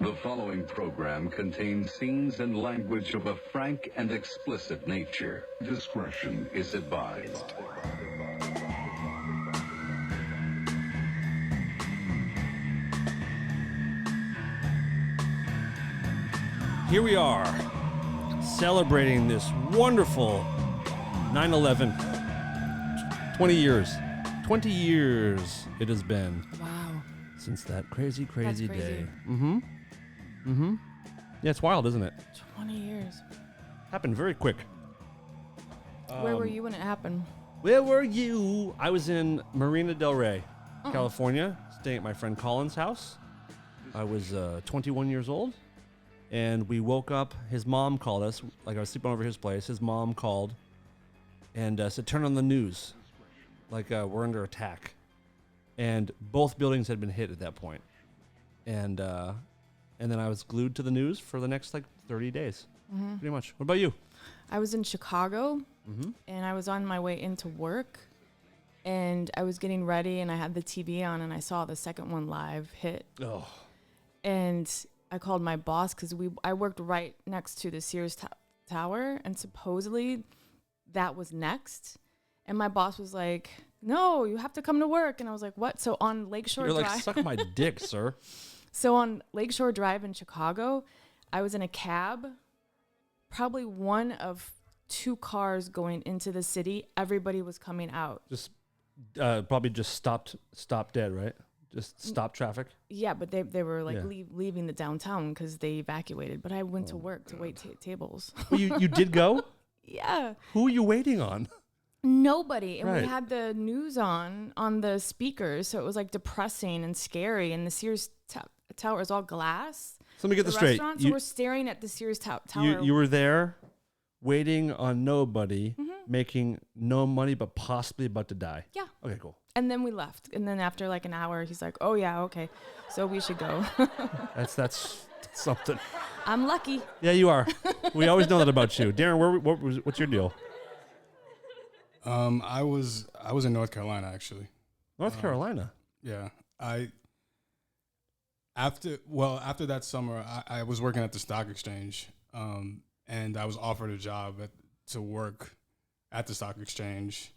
The following program contains scenes and language of a frank and explicit nature. Discretion is advised. Here we are, celebrating this wonderful 9/11. 20 years. 20 years it has been. Wow. Since that crazy That's crazy. day. Yeah, it's wild, isn't it? 20 years. Happened very quick. Where were you when it happened? Where were you? I was in Marina Del Rey, California, staying at my friend Colin's house. I was 21 years old, and we woke up. His mom called us. Like, I was sleeping over his place. His mom called and said, turn on the news. Like, we're under attack. And both buildings had been hit at that point. And then I was glued to the news for the next, 30 days. Pretty much. What about you? I was in Chicago, and I was on my way into work, and I was getting ready, and I had the TV on, and I saw the second one live hit. Oh. And I called my boss because I worked right next to the Sears Tower, and supposedly that was next. And my boss was like, no, you have to come to work. And I was like, what? So on Lakeshore You're Drive. like, suck my dick, sir. So on Lakeshore Drive in Chicago, I was in a cab, probably one of two cars going into the city. Everybody was coming out. Just probably just stopped dead, right? Just stop traffic. Yeah, but they were like leaving the downtown because they evacuated. But I went to work to wait tables. Well, you did go? Yeah. Who are you waiting on? Nobody. And Right. we had the news on the speakers, so it was like depressing and scary. And the Sears Tower is all glass. So let me get this straight. So we're staring at the Sears Tower. You were there waiting on nobody, making no money, but possibly about to die. Yeah. Okay, cool. And then we left. And then after like an hour, he's like, oh, yeah, okay. So we should go. That's something. I'm lucky. Yeah, you are. We always know that about you. Darren, what's your deal? I was in North Carolina, actually. North Carolina? Yeah. After that summer, I was working at the stock exchange, and I was offered a job to work at the stock exchange,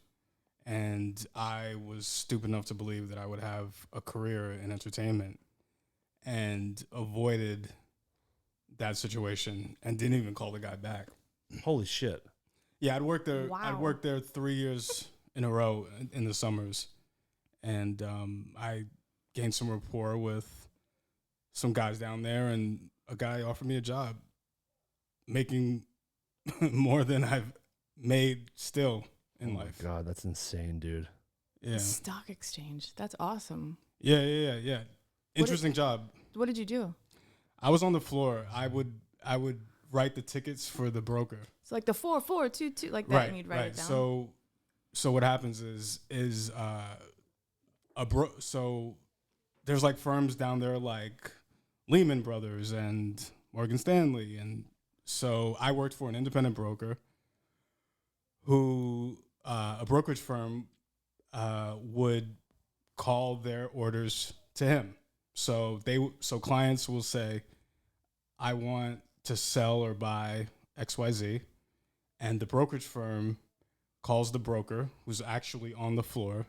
and I was stupid enough to believe that I would have a career in entertainment, and avoided that situation and didn't even call the guy back. Holy shit. Yeah, I'd worked there. Wow. I'd worked there 3 years in a row in the summers, and I gained some rapport with some guys down there, and a guy offered me a job, making more than I've made still in life. Oh my God, that's insane, dude. Yeah, Stock exchange. That's awesome. yeah. Interesting job. What did you do? I was on the floor. I would write the tickets for the broker. So like the 4422, like that, and you'd write it down. So what happens is so there's like firms down there like Lehman Brothers and Morgan Stanley, and so I worked for an independent broker who a brokerage firm would call their orders to him. So clients will say, I want to sell or buy XYZ, and the brokerage firm calls the broker who's actually on the floor,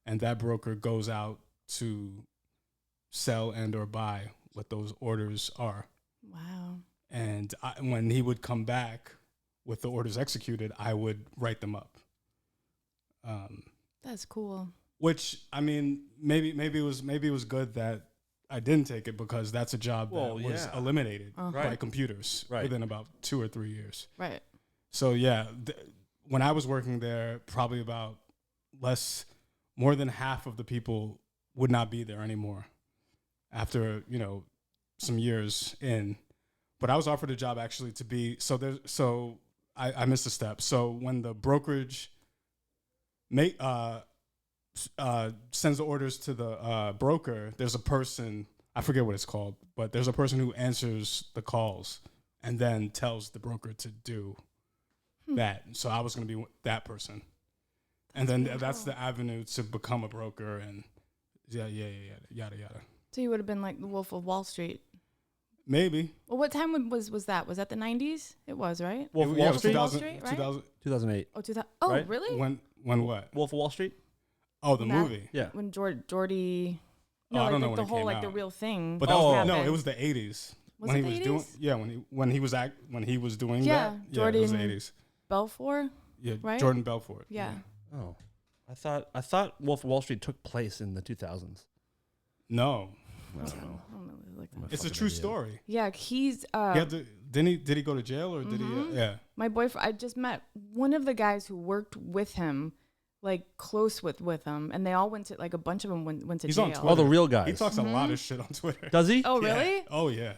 and that broker goes out to sell and or buy what those orders are. Wow. And when he would come back with the orders executed, I would write them up. That's cool. Which, I mean, maybe it was good that I didn't take it, because that's a job that was eliminated by computers within about 2 or 3 years. Right. So yeah, when I was working there, probably about more than half of the people would not be there anymore after, some years in. But I was offered a job actually to be, I missed a step. So when the brokerage sends the orders to the broker, there's a person, I forget what it's called, but there's a person who answers the calls and then tells the broker to do that. So I was going to be that person. And then that's the avenue to become a broker, and yada, yada. So you would have been like the Wolf of Wall Street. Maybe. Well, what time was that? Was that the 90s? It was, right? Wolf of Yeah, it Wall was Street? 2000, Street, right? 2000 2008. Oh, 2000. Oh, Right? really? When what? Wolf of Wall Street? Oh, the That- movie. Yeah. When Geordie. Oh, No, I like, don't know like when the it whole came like the out. real thing. But that was happened. no, it was the 80s. Was when it he was the doing 80s? when he was doing Yeah, that. Yeah, it was the Jordan 80s. Belfort. Yeah, right? Jordan Belfort. Yeah. Oh. I thought Wolf of Wall Street took place in the 2000s. No, I don't know. I don't know, like that. I'm a it's a fucking true idiot. story. Yeah, he's He had to, did he go to jail or did Mm-hmm. he? Yeah. my boyfriend. I just met one of the guys who worked with him, like close with him, and they all went to like a bunch of them went to He's jail. on Oh, Twitter. the real guys. He talks a lot of shit on Twitter. Does he? Oh, Yeah. really? Oh yeah.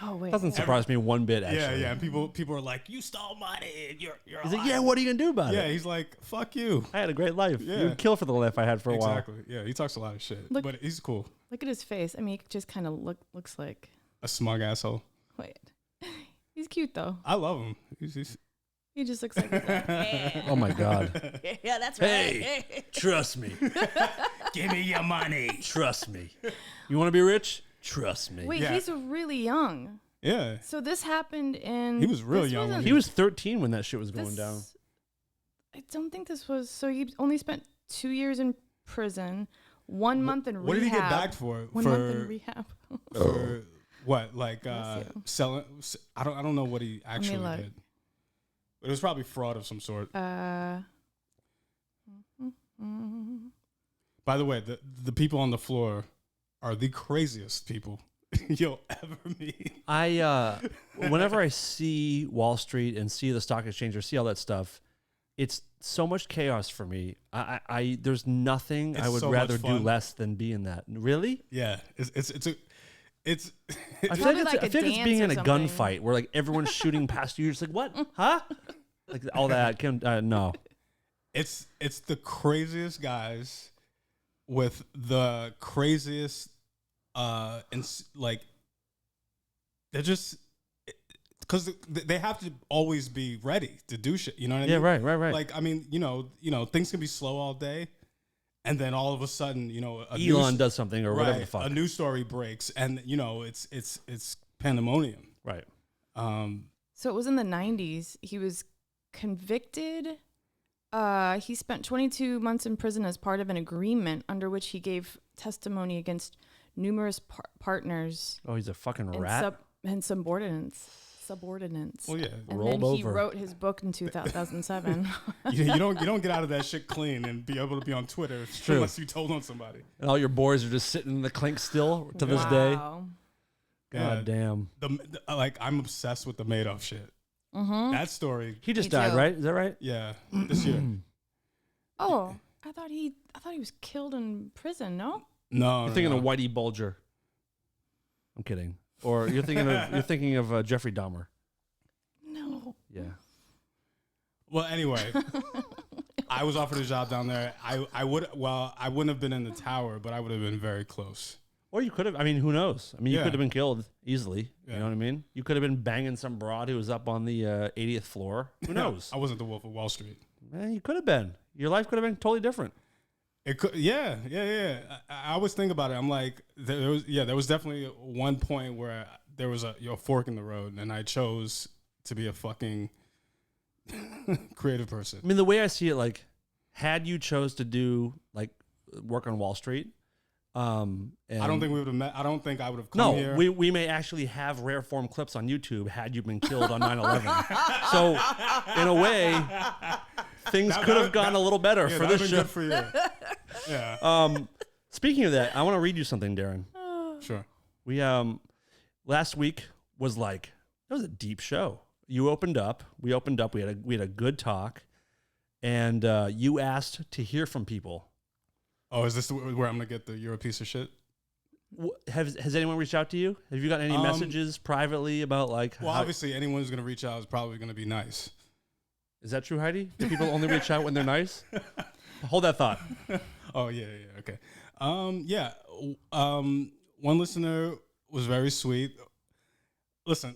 Oh, wait. Doesn't surprise me one bit, actually. Yeah, yeah. And people are like, "You stole money. You're He's a like, liar." yeah, what are you going to do about Yeah, it? he's like, "Fuck you." I had a great life. Yeah. You'd kill for the life I had for a while. Exactly. Yeah, he talks a lot of shit, Look- but he's cool. Look at his face. I mean, he just kind of looks like. A smug asshole. Wait, he's cute though. I love him. He's He just looks like. Yeah, Oh, my God. yeah, that's Hey, trust me. give me your money. Trust me. You want to be rich? Trust me. Wait, Yeah. he's really young. Yeah. So this happened in. He was real this young when wasn't- He was 13 when that shit was going this- down. I don't think this was. So he only spent 2 years in prison, 1 month in rehab. What did he get back for? 1 month in rehab. For what? Like Bless you. selling? I don't know what he actually look. did. But it was probably fraud of some sort. By the way, the people on the floor are the craziest people you'll ever meet. Whenever I see Wall Street and see the stock exchange or see all that stuff, it's so much chaos for me. I there's nothing I It's would so much rather do fun. less than be in that. Really? Yeah, it's I feel Probably like like I a feel like it's being in dance a or something. gunfight where like everyone's shooting past you. You're just like, what? Huh? Like all that. No. it's the craziest guys with the craziest like they're just because they have to always be ready to do shit. You know what I Yeah, mean? right. Like I mean, you know, things can be slow all day, and then all of a sudden, Elon does something or whatever the fuck. a news story breaks, and it's pandemonium. Right. So it was in the 90s. He was convicted. He spent 22 months in prison as part of an agreement under which he gave testimony against numerous partners Oh, he's a fucking and, rat. and subordinates. Well, yeah, And rolled then he over. wrote his book in 2007. you don't get out of that shit clean and be able to be on Twitter true. unless you told on somebody. And all your boys are just sitting in the clink still to this day. Wow. God Yeah. damn. Like I'm obsessed with the Madoff shit. Mm-hmm. That story, He just Me died, too. right? Is that right? yeah, this year. Oh, I thought he was killed in prison. No. No, You're thinking of Whitey Bulger. I'm kidding. Or you're thinking of Jeffrey Dahmer. No. Yeah. Well, anyway, I was offered a job down there. I wouldn't have been in the tower, but I would have been very close. Or you could have. I mean, who knows? I mean, you Yeah. could have been killed easily. You Yeah. know what I mean? You could have been banging some broad who was up on the 80th floor. Who knows? I wasn't the Wolf of Wall Street. You could have been. Your life could have been totally different. It could, yeah. I always think about it. I'm like, there was definitely one point where there was a fork in the road, and I chose to be a fucking creative person. I mean, the way I see it, like, had you chose to do like work on Wall Street, and I don't think we would have met. I don't think I would have come no, here. we may actually have rare form clips on YouTube had you been killed on 9/11. So, in a way, things could have gone a little better yeah, for that'd this been show. good for you. Yeah, Speaking of that, I want to read you something, Darren. sure. We last week was like it was a deep show. You opened up, we opened up, we had a good talk, and you asked to hear from people. Oh, is this where I'm gonna get the "you're a piece of shit"? Has anyone reached out to you? Have you got any messages privately about like? Well, how- obviously, anyone who's gonna reach out is probably gonna be nice. Is that true, Heidi? Do people only reach out when they're nice? Hold that thought. Oh yeah, okay. One listener was very sweet. Listen,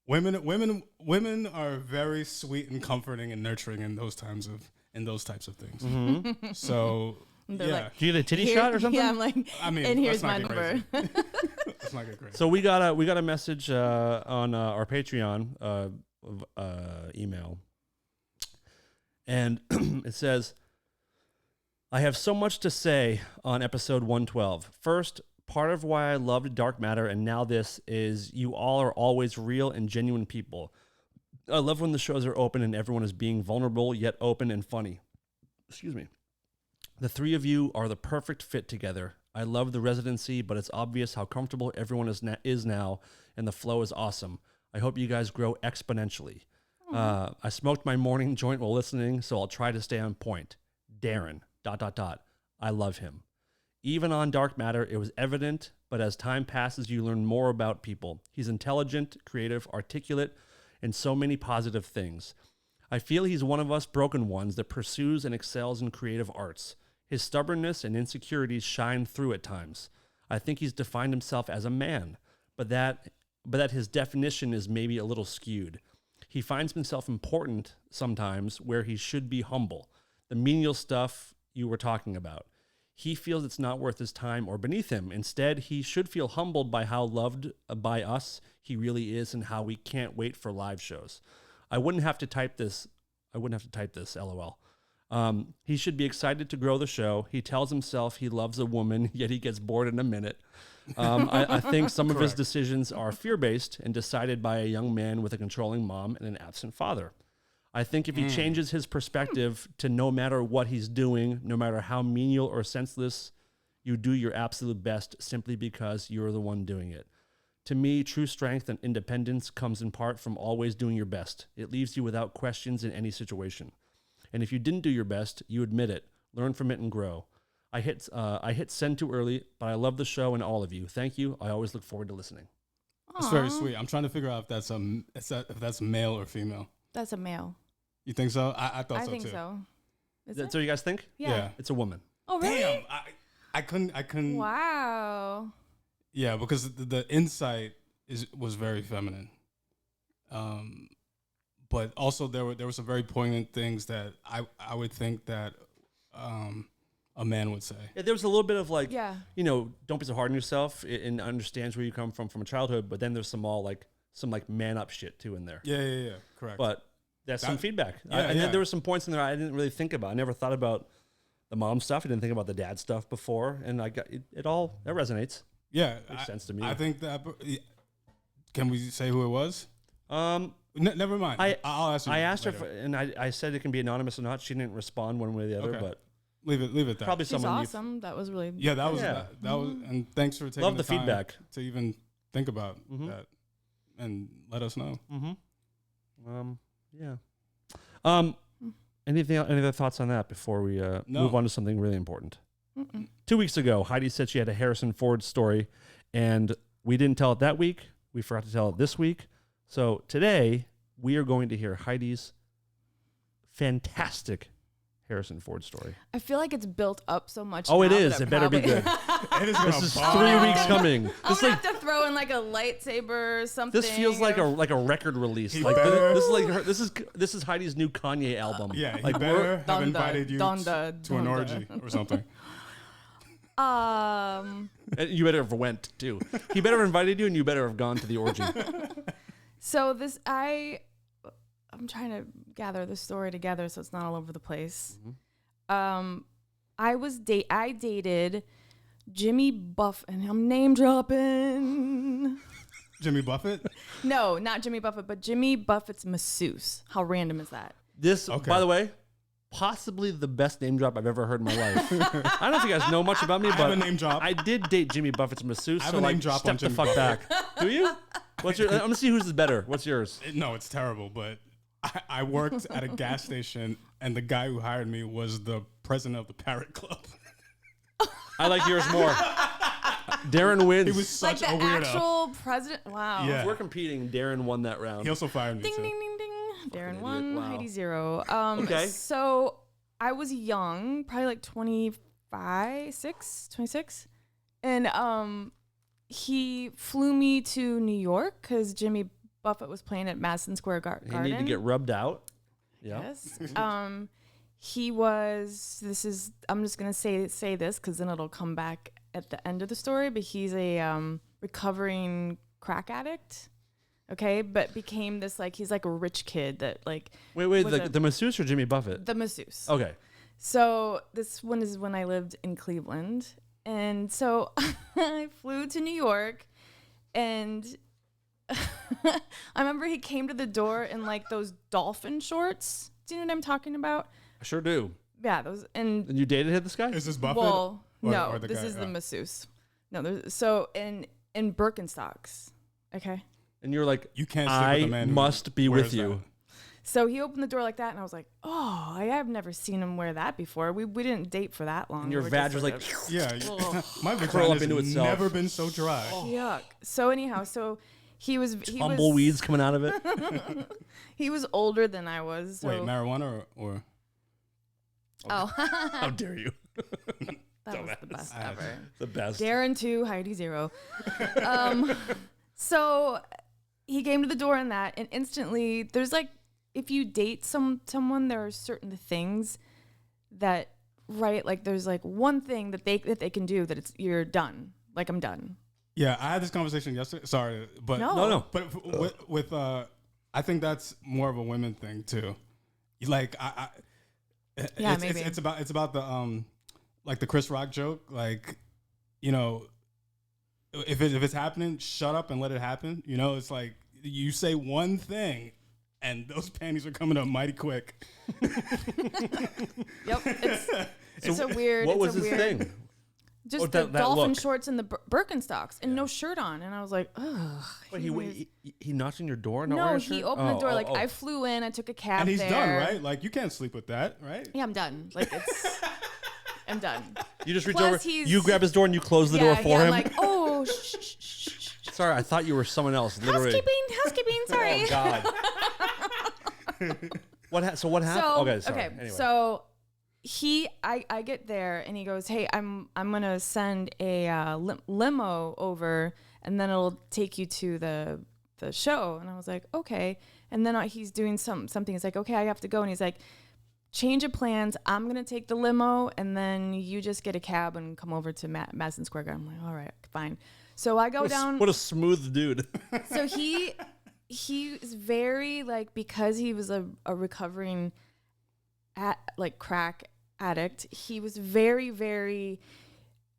women are very sweet and comforting and nurturing in those types of things. Mm-hmm. So And they're Yeah. like, Did you get a titty "Here-" shot or something? Yeah, I'm like, I mean, and here's let's my not number. get Let's not get crazy. So we got a message on our Patreon email, and it says, "I have so much to say on episode 112. First, part of why I loved Dark Matter and now this is you all are always real and genuine people. I love when the shows are open and everyone is being vulnerable yet open and funny. Excuse me. The three of you are the perfect fit together. I love the residency, but it's obvious how comfortable everyone is now, and the flow is awesome. I hope you guys grow exponentially. I smoked my morning joint while listening, so I'll try to stay on point. Darren, ... I love him. Even on Dark Matter, it was evident, but as time passes, you learn more about people. He's intelligent, creative, articulate, and so many positive things. I feel he's one of us broken ones that pursues and excels in creative arts. His stubbornness and insecurities shine through at times. I think he's defined himself as a man, but that his definition is maybe a little skewed. He finds himself important sometimes where he should be humble. The menial stuff you were talking about. He feels it's not worth his time or beneath him. Instead, he should feel humbled by how loved by us he really is and how we can't wait for live shows. I wouldn't have to type this, LOL. He should be excited to grow the show. He tells himself he loves a woman, yet he gets bored in a minute. I think some of his decisions are fear-based and decided by a young man with a controlling mom and an absent father. I think if he changes his perspective to no matter what he's doing, no matter how menial or senseless, you do your absolute best simply because you're the one doing it. To me, true strength and independence comes in part from always doing your best. It leaves you without questions in any situation. And if you didn't do your best, you admit it, learn from it, and grow. I hit send too early, but I love the show and all of you. Thank you. I always look forward to listening." It's very sweet. I'm trying to figure out if that's male or female. That's a male. You think so? I thought I so think too. so. Is That's it? what you guys think? Yeah. It's a woman. Oh, really? Damn, I couldn't. Wow. Yeah, because the insight was very feminine. But also there were some very poignant things that I would think that a man would say. Yeah, there was a little bit of like, Yeah. Don't be so hard on yourself and understands where you come from a childhood, but then there's some man up shit too in there. Yeah, correct. But that's some feedback. Yeah, And yeah. then there were some points in there I didn't really think about. I never thought about the mom stuff. I didn't think about the dad stuff before, and I got it all. That resonates. Yeah, Makes sense to me. I think that. Can we say who it was? Never mind. I'll ask you. I asked later. her, and I said it can be anonymous or not. She didn't respond one way or the other, Okay. but Leave it there. probably She's someone. awesome. That was really. Yeah, that was Yeah. that was. And thanks for taking Love the time feedback. to even think about that and let us know. Yeah. Any other thoughts on that before we move on to something really important? 2 weeks ago, Heidi said she had a Harrison Ford story, and we didn't tell it that week. We forgot to tell it this week. So today, we are going to hear Heidi's fantastic Harrison Ford story. I feel like it's built up so much. Oh, it now is. that It better be probably- good. It is This is bomb. 3 weeks coming. I'm This gonna like have to throw in like a lightsaber or something. this feels like or- a record release. He Like better- this is like this is Heidi's new Kanye album. Yeah, he like better have Donda, invited you Donda, to an Donda. orgy or something. And you better have went too. He better have invited you, and you better have gone to the orgy. So I'm trying to gather the story together so it's not all over the place. I dated Jimmy Buff, and I'm name dropping. Jimmy Buffett? No, not Jimmy Buffett, but Jimmy Buffett's masseuse. How random is that? This, Okay. by the way, possibly the best name drop I've ever heard in my life. I don't know if you guys know much about me, I but have a name drop. I did date Jimmy Buffett's masseuse. I have So a name like, drop step on the Jimmy fuck Buffett. back. Do you? What's your? I'm gonna see whose is better. What's yours? No, it's terrible, but I worked at a gas station, and the guy who hired me was the president of the Parrot Club. I like yours more. Darren wins. He was such Like a the weirdo. actual president. Wow. Yeah. If we're competing, Darren won that round. He also fired me Ding, too. ding, ding, ding. Darren idiot. 1, Wow. Heidi 0. Okay. So I was young, probably like 26. And he flew me to New York because Jimmy Buffett was playing at Madison Square You Garden. need to get rubbed out. Yeah. Yes. He was. I'm just gonna say this because then it'll come back at the end of the story. But he's a recovering crack addict. Okay, but became this like he's like a rich kid that like. Wait, the masseuse or Jimmy Buffett? The masseuse. Okay. So this one is when I lived in Cleveland, and so I flew to New York, and I remember he came to the door in like those dolphin shorts. Do you know what I'm talking about? I sure do. Yeah, those and you dated this guy? Is this Buffett? well, no, or the this guy? is the masseuse. No, so in Birkenstocks, okay. And you're like, You can't sleep with a man I who must be wears with you. that. So he opened the door like that, and I was like, oh, I have never seen him wear that before. We didn't date for that long. And your We were vag just was sort like, of- Yeah, my Curl up vagina's into itself. never been so dry. yuck. So anyhow, he was tumbleweeds coming out of it. he was older than I was. So, Wait, marijuana or oh, How dare you? that was the best ever. The best. Darren 2, Heidi 0. So he came to the door on that, and instantly there's like, if you date someone, there are certain things that, right? Like there's like one thing that they can do that you're done. Like I'm done. Yeah, I had this conversation yesterday. Sorry, but No. But with I think that's more of a women thing too. Like Yeah, it's, maybe. it's about the like the Chris Rock joke. Like, you know, if it's happening, shut up and let it happen. You know, it's like you say one thing, and those panties are coming up mighty quick. Yep. It's a weird. What it's was a his weird, thing? Just that the dolphin look. shorts and the Birkenstocks and no shirt on, and I was like, ugh. Wait, he knocked on your door? Not No, wearing a he shirt? opened the door. Like oh. I flew in, I took a cab And he's there. done, right? Like you can't sleep with that, right? Yeah, I'm done. Like it's, I'm done. You just reach Plus, over, he's- you grab his door, and you close the door for I'm him? like, oh, shh. Sorry, I thought you were someone else, literally. Housekeeping. Sorry. Oh, God. So what happened? So, Okay, sorry. okay, Anyway. so I get there and he goes, hey, I'm gonna send a limo over and then it'll take you to the show. And I was like, okay. And then he's doing something. He's like, okay, I have to go. And he's like, change of plans. I'm gonna take the limo and then you just get a cab and come over to Madison Square Garden. I'm like, all right, fine. So I go down. What a smooth dude. So he is very like, because he was a recovering crack addict. He was very, very.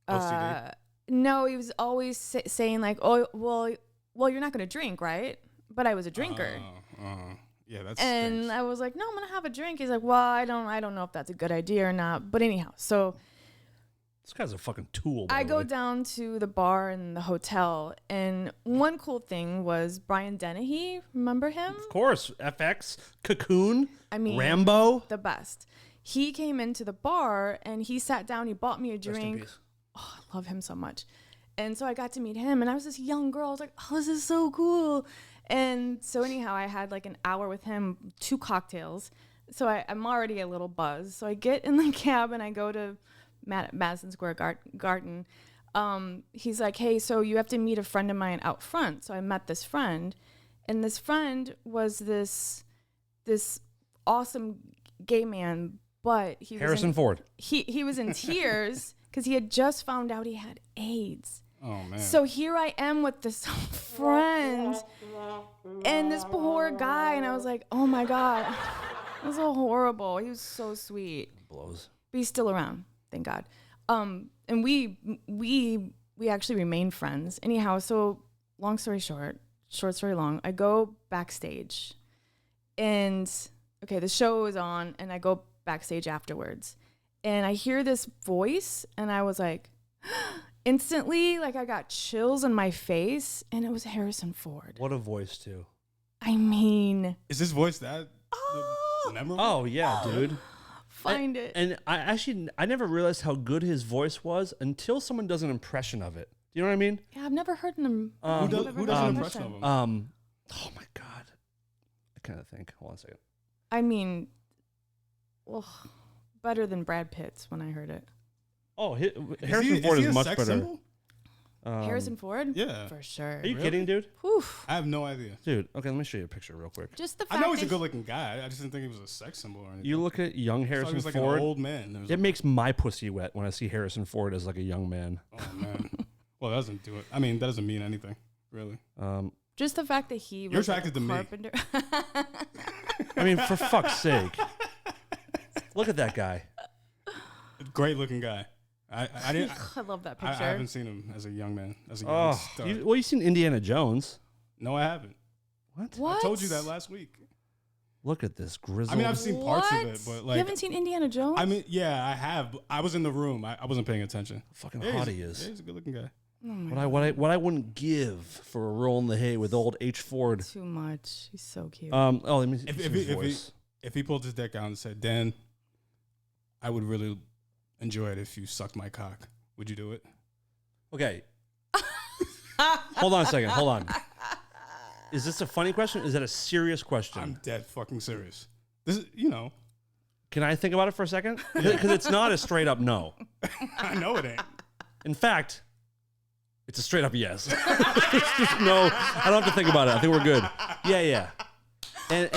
OCD? No, he was always saying like, "Oh, well, you're not gonna drink, right?" But I was a drinker, Yeah, that's. and stinks. I was like, "No, I'm gonna have a drink." He's like, "Well, I don't know if that's a good idea or not." But anyhow, so. This guy's a fucking tool. by I the go way. down to the bar in the hotel, and one cool thing was Brian Dennehy. Remember him? Of course. FX, Cocoon, I mean, Rambo. the best. He came into the bar and he sat down. He bought me a Rest in drink. peace. Oh, I love him so much. And so I got to meet him, and I was this young girl. I was like, oh, this is so cool. And so anyhow, I had like an hour with him, 2 cocktails. So I'm already a little buzzed. So I get in the cab and I go to Madison Square Garden. He's like, hey, so you have to meet a friend of mine out front. So I met this friend, and this friend was this awesome gay man, but he Harrison Ford. he was in tears because he had just found out he had AIDS. Oh man. So here I am with this friend and this poor guy, and I was like, oh my God, it was so horrible. He was so sweet. Blows. But he's still around, thank God. And we actually remained friends. Anyhow, so long story short story long, I go backstage, and okay, the show is on, and I go backstage afterwards, and I hear this voice, and I was like, instantly, like I got chills on my face, and it was Harrison Ford. What a voice, too. I mean, Is this voice that Oh. memorable? Oh, yeah, dude. find it. And I never realized how good his voice was until someone does an impression of it. Do you know what I mean? Yeah, I've never heard him. Who does an impression of him? Oh my God. I kind of think. Hold on a second. I mean, well, better than Brad Pitt's when I heard it. Oh, Is Harrison he Ford a is much sex better. symbol? Harrison Ford? Yeah. For sure. Are you kidding, dude? Whew. I have no idea. Dude, okay, let me show you a picture real quick. Just the I fact know he's a that good-looking guy. I just didn't think he was a sex symbol or anything. You look at young I thought he Harrison was like Ford. an old man. There was It makes my pussy wet when I see Harrison Ford as like a young man. oh man. Well, that doesn't do it. I mean, that doesn't mean anything, really. just the fact that he You're was attracted to me. carpenter. I mean, for fuck's sake. Look at that guy. Great-looking guy. I didn't. I love that I picture. haven't seen him as a young man, as a young Oh, star. you've seen Indiana Jones. No, I haven't. What? I told you that last week. Look at this grizzled. I mean, I've seen parts of What? it, but you like, haven't seen Indiana Jones? I mean, yeah, I have. But I was in the room. I wasn't paying attention. fucking Yeah, hot he's- he is. Yeah, he's a good-looking guy. What I wouldn't give for a roll in the hay with old H Ford. Too much. He's so cute. Oh, let me see If his voice. he pulled his dick out and said, "Dan, I would really enjoy it if you sucked my cock," would you do it? Okay. Hold on a second. Hold on. Is this a funny question? Is that a serious question? I'm dead fucking serious. This is, Can I think about it for a second? Because it's not a straight up no. I know it ain't. In fact, it's a straight up yes. Just no, I don't have to think about it. I think we're good. Yeah. And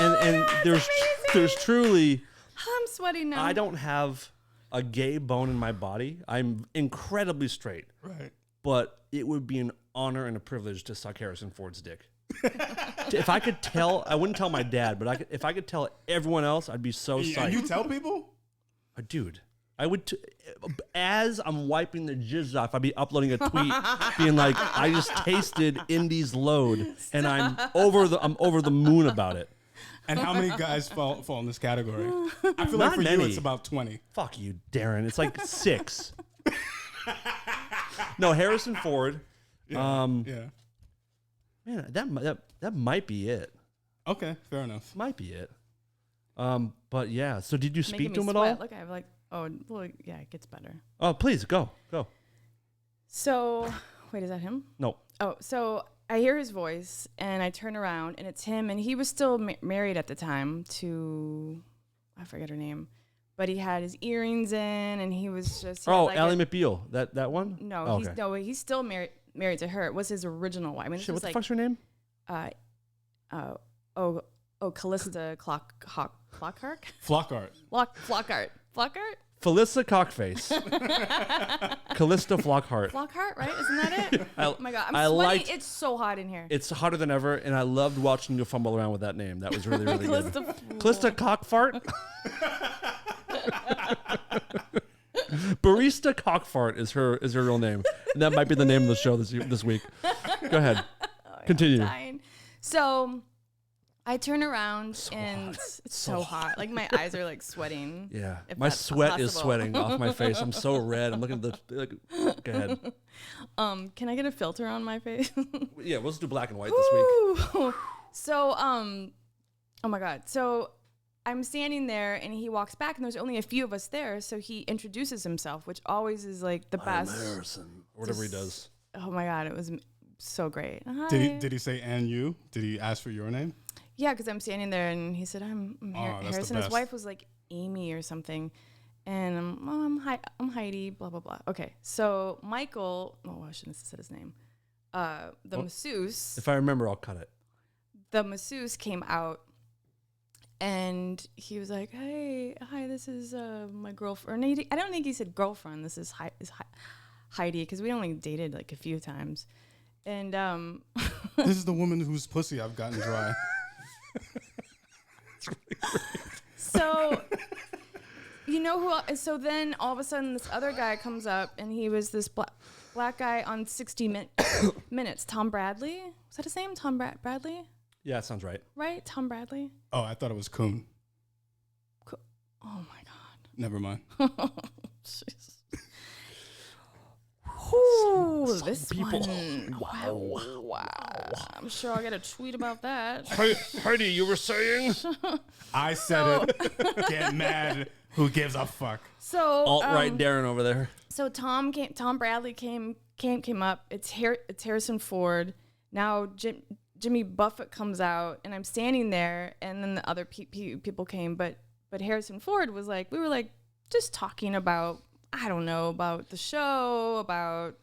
there's truly, I'm sweating now. I don't have a gay bone in my body. I'm incredibly straight. Right. But it would be an honor and a privilege to suck Harrison Ford's dick. If I could tell, I wouldn't tell my dad, but if I could tell everyone else, I'd be so Yeah, psyched. you tell people? Dude, I would, as I'm wiping the jizz off, I'd be uploading a tweet being like, I just tasted Indy's load and I'm over the moon about it. And how many guys fall in this category? I feel Not like for many. you it's about 20. Fuck you, Darren. It's like 6. No, Harrison Ford. Yeah. Man, that might be it. Okay, fair enough. Might be it. But yeah. So did you Making speak me to him at sweat. all? Look, I have like, oh, well, yeah, it gets better. Oh, please go. So, wait, is that him? No. Oh, so I hear his voice and I turn around and it's him, and he was still married at the time to, I forget her name, but he had his earrings in and he was just. Oh, like Ally McBeal. That one? No, Oh, he's still married to her. It was his original wife. I mean, Shit, this what was the like, fuck's her name? Callista Flockhart? Flockhart. Flockhart? Felissa Cockface. Callista Flockhart. Flockhart, right? Isn't that it? Oh my god, I'm I sweating. liked- It's so hot in here. It's hotter than ever, and I loved watching you fumble around with that name. That was really, really good. Callista Callista Cockfart? Barista Cockfart is her real name. And that might be the name of the show this week. Go ahead. Continue. dying. So I turn around and it's so hot. Like my eyes are like sweating. Yeah. if My that's sweat is possible. sweating off my face. I'm so red. I'm looking at the go ahead. Can I get a filter on my face? Yeah, we'll just do black and white this week. Woo! So oh my god. So I'm standing there and he walks back and there's only a few of us there, so he introduces himself, which always is like the I'm best. Harrison. Or whatever he does. Oh my god, it was so great. Hi. Did he say "and you"? Did he ask for your name? Yeah, because I'm standing there and he said, I'm that's the Harrison. His best. wife was like Amy or something. And I'm Heidi, blah, blah, blah. Okay, so Michael, I shouldn't have said his name. The masseuse, If I remember, I'll cut it. the masseuse came out and he was like, hi, this is my girlfriend. I don't think he said girlfriend. This is Heidi, because we only dated like a few times. And This is the woman whose pussy I've gotten dry. so, you know who? So then all of a sudden, this other guy comes up, and he was this black guy on 60 Minutes. Tom Bradley? Was that his name? Tom Bradley? Yeah, that sounds right. Right? Tom Bradley? Oh, I thought it was Coon. Oh my God. Never mind. Jeez. Ooh, this people. one. Wow. I'm sure I'll get a tweet about that. Heidi, you were saying? I said it. Get mad. Who gives a fuck? So Alt-right Darren over there. So Tom Bradley came up. It's Harrison Ford. Now Jimmy Buffett comes out, and I'm standing there, and then the other people came, but Harrison Ford was like, we were like just talking about, I don't know, about the show, about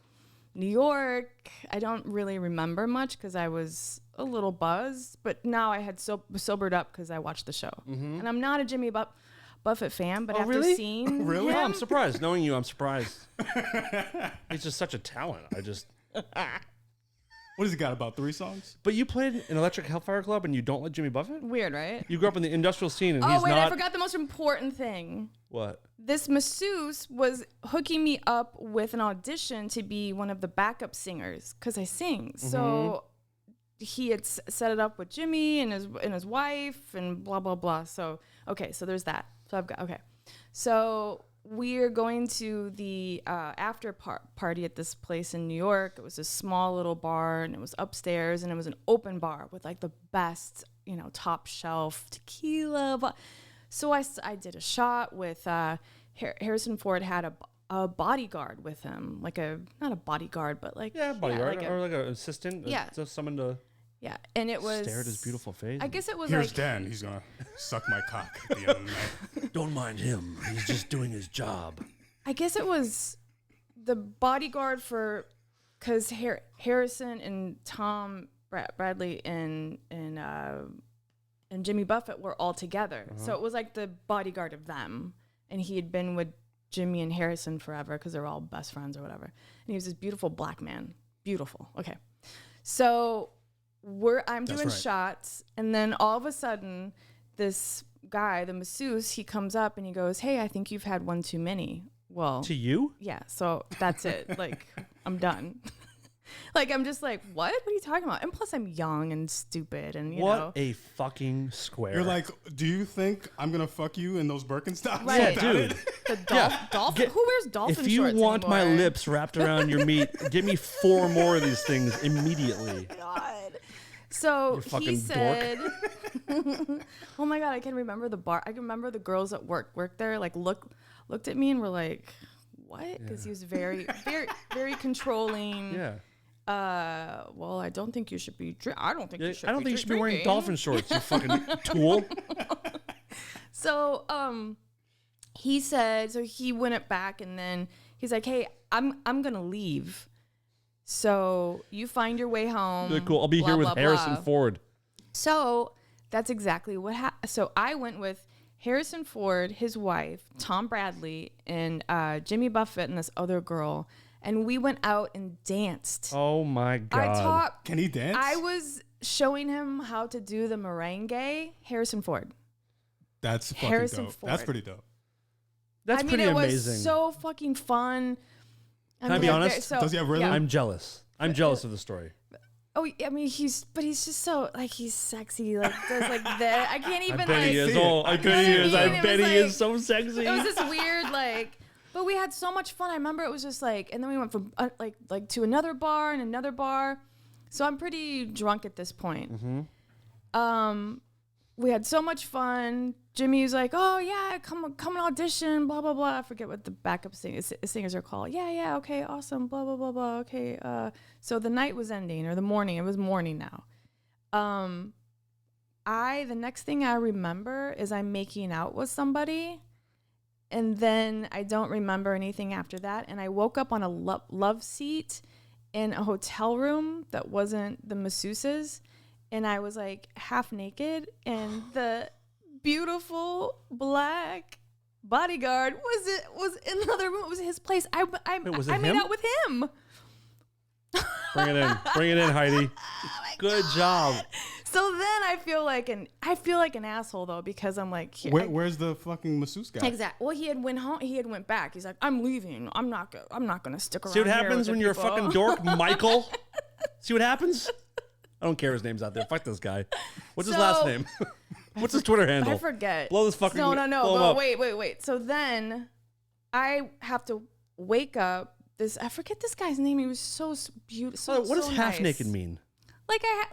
New York, I don't really remember much because I was a little buzzed. But now I had sobered up because I watched the show. And I'm not a Jimmy Buffett fan, but after really? seeing Really? him, Oh, I'm surprised. Knowing you, I'm surprised. He's just such a talent. What has he got, about 3 songs? But you played in Electric Hellfire Club and you don't like Jimmy Buffett? weird, right? You grew up in the industrial scene and Oh, he's wait, not. I forgot the most important thing. What? This masseuse was hooking me up with an audition to be one of the backup singers because I sing. So he had set it up with Jimmy and his wife and blah, blah, blah. So, okay, so there's that. So I've got, okay. So we're going to the after party at this place in New York. It was a small little bar and it was upstairs and it was an open bar with like the best, top shelf tequila. So I did a shot with Harrison Ford had a bodyguard with him, like not a bodyguard, but like bodyguard or like an assistant. Just someone to and it was stare at his beautiful face. I guess it was Here's like Dan. He's going to suck my cock at the end of the night. Don't mind him. He's just doing his job. I guess it was the bodyguard for because Harrison and Tom Bradley and Jimmy Buffett were all together. So it was like the bodyguard of them. And he had been with Jimmy and Harrison forever because they're all best friends or whatever. And he was this beautiful black man. Beautiful. Okay. So I'm doing shots. And then all of a sudden, this guy, the masseuse, he comes up and he goes, "Hey, I think you've had one too many." Well, to you? Yeah. So that's it. Like, I'm done. Like, I'm just like, what? What are you talking about? And plus, I'm young and stupid, and you know. What a fucking square. You're like, do you think I'm going to fuck you in those Birkenstocks? Right. Yeah, dude. The dolphin. Who wears dolphin If you shorts want my anymore? lips wrapped around your meat, give me 4 more of these things immediately. God. So You fucking he said, "Oh my God, I can remember the bar. I can remember the girls at work there. Like looked at me and were like, what? Because he was very, very, very controlling. Yeah. Well, I don't think you should be. I don't think you should. I don't think you should be wearing drinking. dolphin shorts, you fucking tool. So, he said. So he went it back, and then he's like, "Hey, I'm gonna leave. So you find your way home. Really cool. I'll be blah, here with blah, Harrison blah." Ford. So that's exactly what happened. So I went with Harrison Ford, his wife, Tom Bradley, and Jimmy Buffett, and this other girl. And we went out and danced. Oh my God. I taught. Can he dance? I was showing him how to do the merengue. Harrison Ford. That's fucking Harrison dope. Ford. That's pretty dope. That's pretty it amazing. was so fucking fun. Can I be honest? Does he have rhythm? I'm jealous. I'm jealous of the story. Oh, I mean, he's just so, like, he's sexy, like, does like that. I can't even, I bet like, he is. see it. Oh, I bet he is. I I mean, it bet was he is like- so sexy. it was this weird, like, but we had so much fun. I remember it was just like, and then we went from like to another bar and another bar. So I'm pretty drunk at this point. We had so much fun. Jimmy was like, "Oh yeah, come and audition." Blah blah blah. I forget what the backup singers are called. Yeah, okay, awesome. Blah blah blah blah. Okay. So the night was ending, or the morning. It was morning now. The next thing I remember is I'm making out with somebody. And then I don't remember anything after that. And I woke up on a love seat in a hotel room that wasn't the masseuse's. And I was like half naked. And the beautiful black bodyguard was in the other room. It was his place. I was it made him? out with him. Bring it in. Bring it in, Heidi. Good job. So then I feel like an asshole though, because I'm like, Where's the fucking masseuse guy? exactly. Well, he had went home. He had went back. He's like, "I'm leaving. I'm not gonna stick around." See what here happens with the when you're a people." fucking dork, Michael? See what happens? I don't care his name's out there. Fuck this guy. What's his last name? What's his Twitter handle? I forget. Blow this fucking. No. blow him But up. wait. So then I have to wake up. I forget this guy's name. He was so beautiful. What does half naked mean? Like I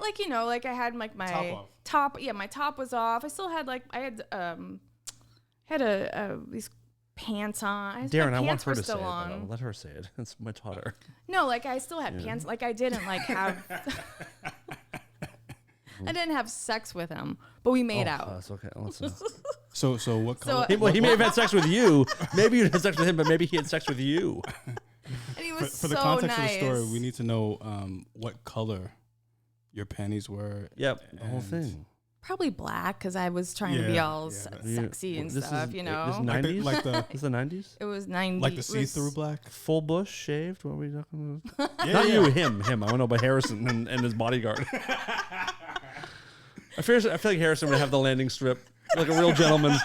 had like my Top off. top. Yeah, my top was off. I still had these pants on. Darren, my I want pants her were to say still it. on. But I'll let her say it. That's my daughter. No, like I still had pants. Like I didn't like have. I didn't have sex with him, but we made out. That's okay. Listen. So what color? He may have had sex with you. Maybe you had sex with him, but maybe he had sex with you. Anyway, was for the so context nice. of the story, we need to know what color your panties were. Yep, the whole and- thing. Probably black because I was trying to be Yeah, all yeah. sexy and This stuff, is, you This know. is Like the- 90s? like the- This is the 90s? It was 90. Like the it was- see-through black. Full bush, shaved? What are we talking about? Yeah, Not yeah. you, him. I want to know about Harrison and his bodyguard. I feel like Harrison would have the landing strip like a real gentleman.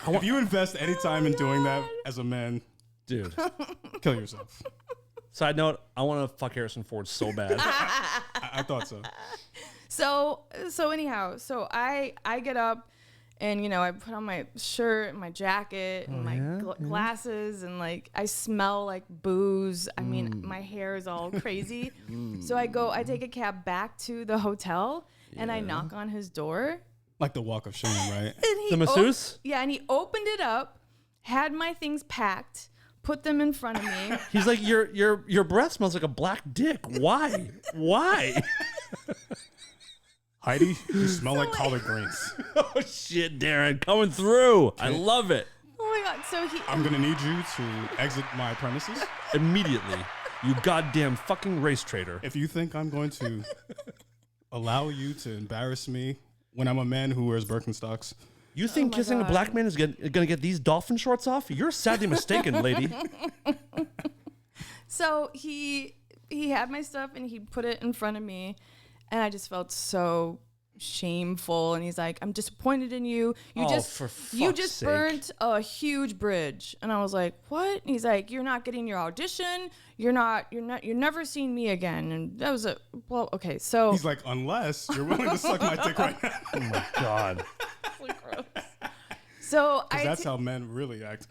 If you invest any time in doing that as a man, Dude. kill yourself. Side note, I want to fuck Harrison Ford so bad. I thought so. So anyhow, so I get up and, you know, I put on my shirt and my jacket and my glasses and like I smell like booze. I mean, my hair is all crazy. So I take a cab back to the hotel and I knock on his door. Like the walk of shame, right? And he The masseuse? and he opened it up, had my things packed, put them in front of me. He's like, your breath smells like a black dick. Why? Why? Heidi, you smell like collard greens. Oh, shit, Darren. Coming through. I love it. Oh my God. So I'm going to need you to exit my premises. Immediately. You goddamn fucking race traitor. If you think I'm going to allow you to embarrass me when I'm a man who wears Birkenstocks, You think my kissing a God. black man is going to get these dolphin shorts off? You're sadly mistaken, lady. So he had my stuff and he put it in front of me, and I just felt so shameful. And he's like, "I'm disappointed in you. You For you fuck's just sake. burnt a huge bridge." And I was like, "What?" And he's like, "You're not getting your audition. You're never seeing me again." And that was okay. So he's like, unless you're willing to suck my dick right now. Oh, my God. so That's how men really act.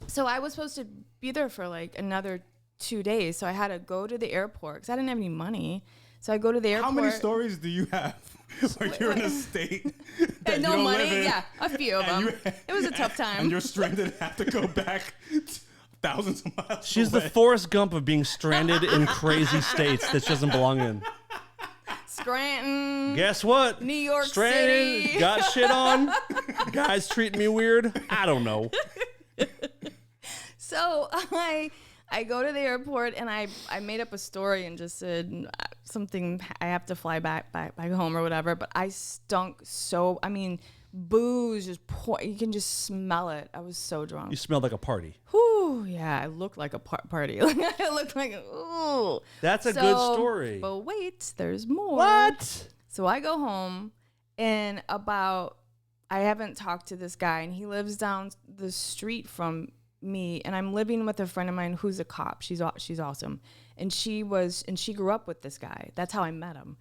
So I was supposed to be there for like another 2 days. So I had to go to the airport because I didn't have any money. So I go to the airport. How many stories do you have? Like you're in a state that no you don't money? live in, Yeah, a few of and them. It was a tough time. And you're stranded and have to go back thousands of miles She's away. the Forrest Gump of being stranded in crazy states that she doesn't belong in. Scranton. Guess what? New York Stranded, City. got shit on. Guys treating me weird. I don't know. So I go to the airport and I made up a story and just said something, I have to fly back home or whatever. But I stunk so, I mean, booze just you can just smell it. I was so drunk. You smelled like a party. Whew, yeah, I looked like a party. I looked like, ooh. That's a good story. But wait, there's more. What? So I go home and I haven't talked to this guy and he lives down the street from me, and I'm living with a friend of mine who's a cop. She's awesome. And she grew up with this guy. That's how I met him.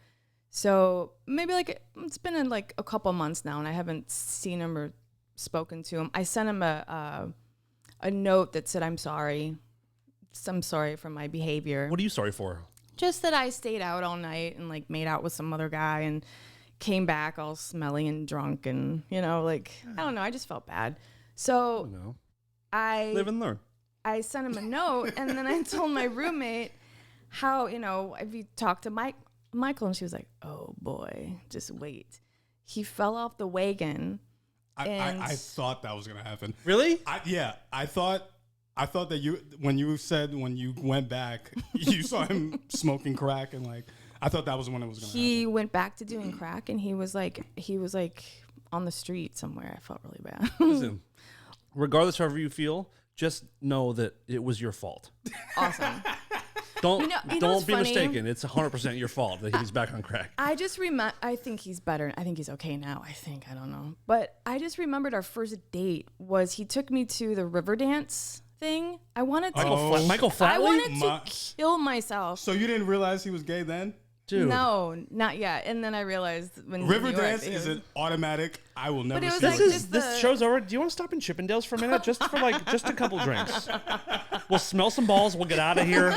So maybe it's been like a couple months now and I haven't seen him or spoken to him. I sent him a note that said, I'm sorry for my behavior. What are you sorry for? Just that I stayed out all night and like made out with some other guy and came back all smelly and drunk and, you know, like, I don't know. I just felt bad. So No. I Live and learn. sent him a note and then I told my roommate how, you know, if you talk to Michael, and she was like, oh boy, just wait. He fell off the wagon. I thought that was gonna happen. Really? I thought that when you went back, you saw him smoking crack and like I thought that was when it was gonna He happen. went back to doing crack and he was like on the street somewhere. I felt really bad. Listen, regardless however you feel, just know that it was your fault. Awesome. Don't You know don't what's be funny? mistaken. It's 100% your fault that he's back on crack. I just remember, I think he's better. I think he's okay now. I don't know. But I just remembered our first date was he took me to the river dance thing. I wanted to, Michael I Flatley? wanted to kill myself. So you didn't realize he was gay then? Dude. No, not yet. And then I realized when River New York, dance is an automatic. I will never it was see like it. this- Show's over. Do you want to stop in Chippendales for a minute? Just for just a couple drinks. We'll smell some balls. We'll get out of here.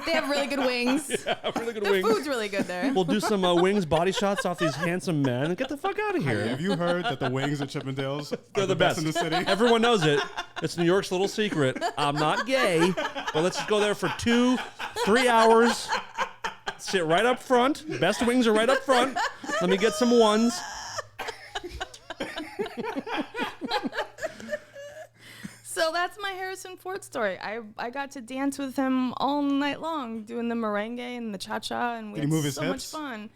They have really good wings. Really good The wings. food's really good there. We'll do some wings body shots off these handsome men and get the fuck out of here. Have you heard that the wings at Chippendales They're are the best in the city? Everyone knows it. It's New York's little secret. I'm not gay, but let's just go there for 2-3 hours. Sit right up front. Best wings are right up front. Let me get some ones. So So that's my Harrison Ford story. I got to dance with him all night long, doing the merengue and the cha-cha, and we Did he move had his so hips? much fun.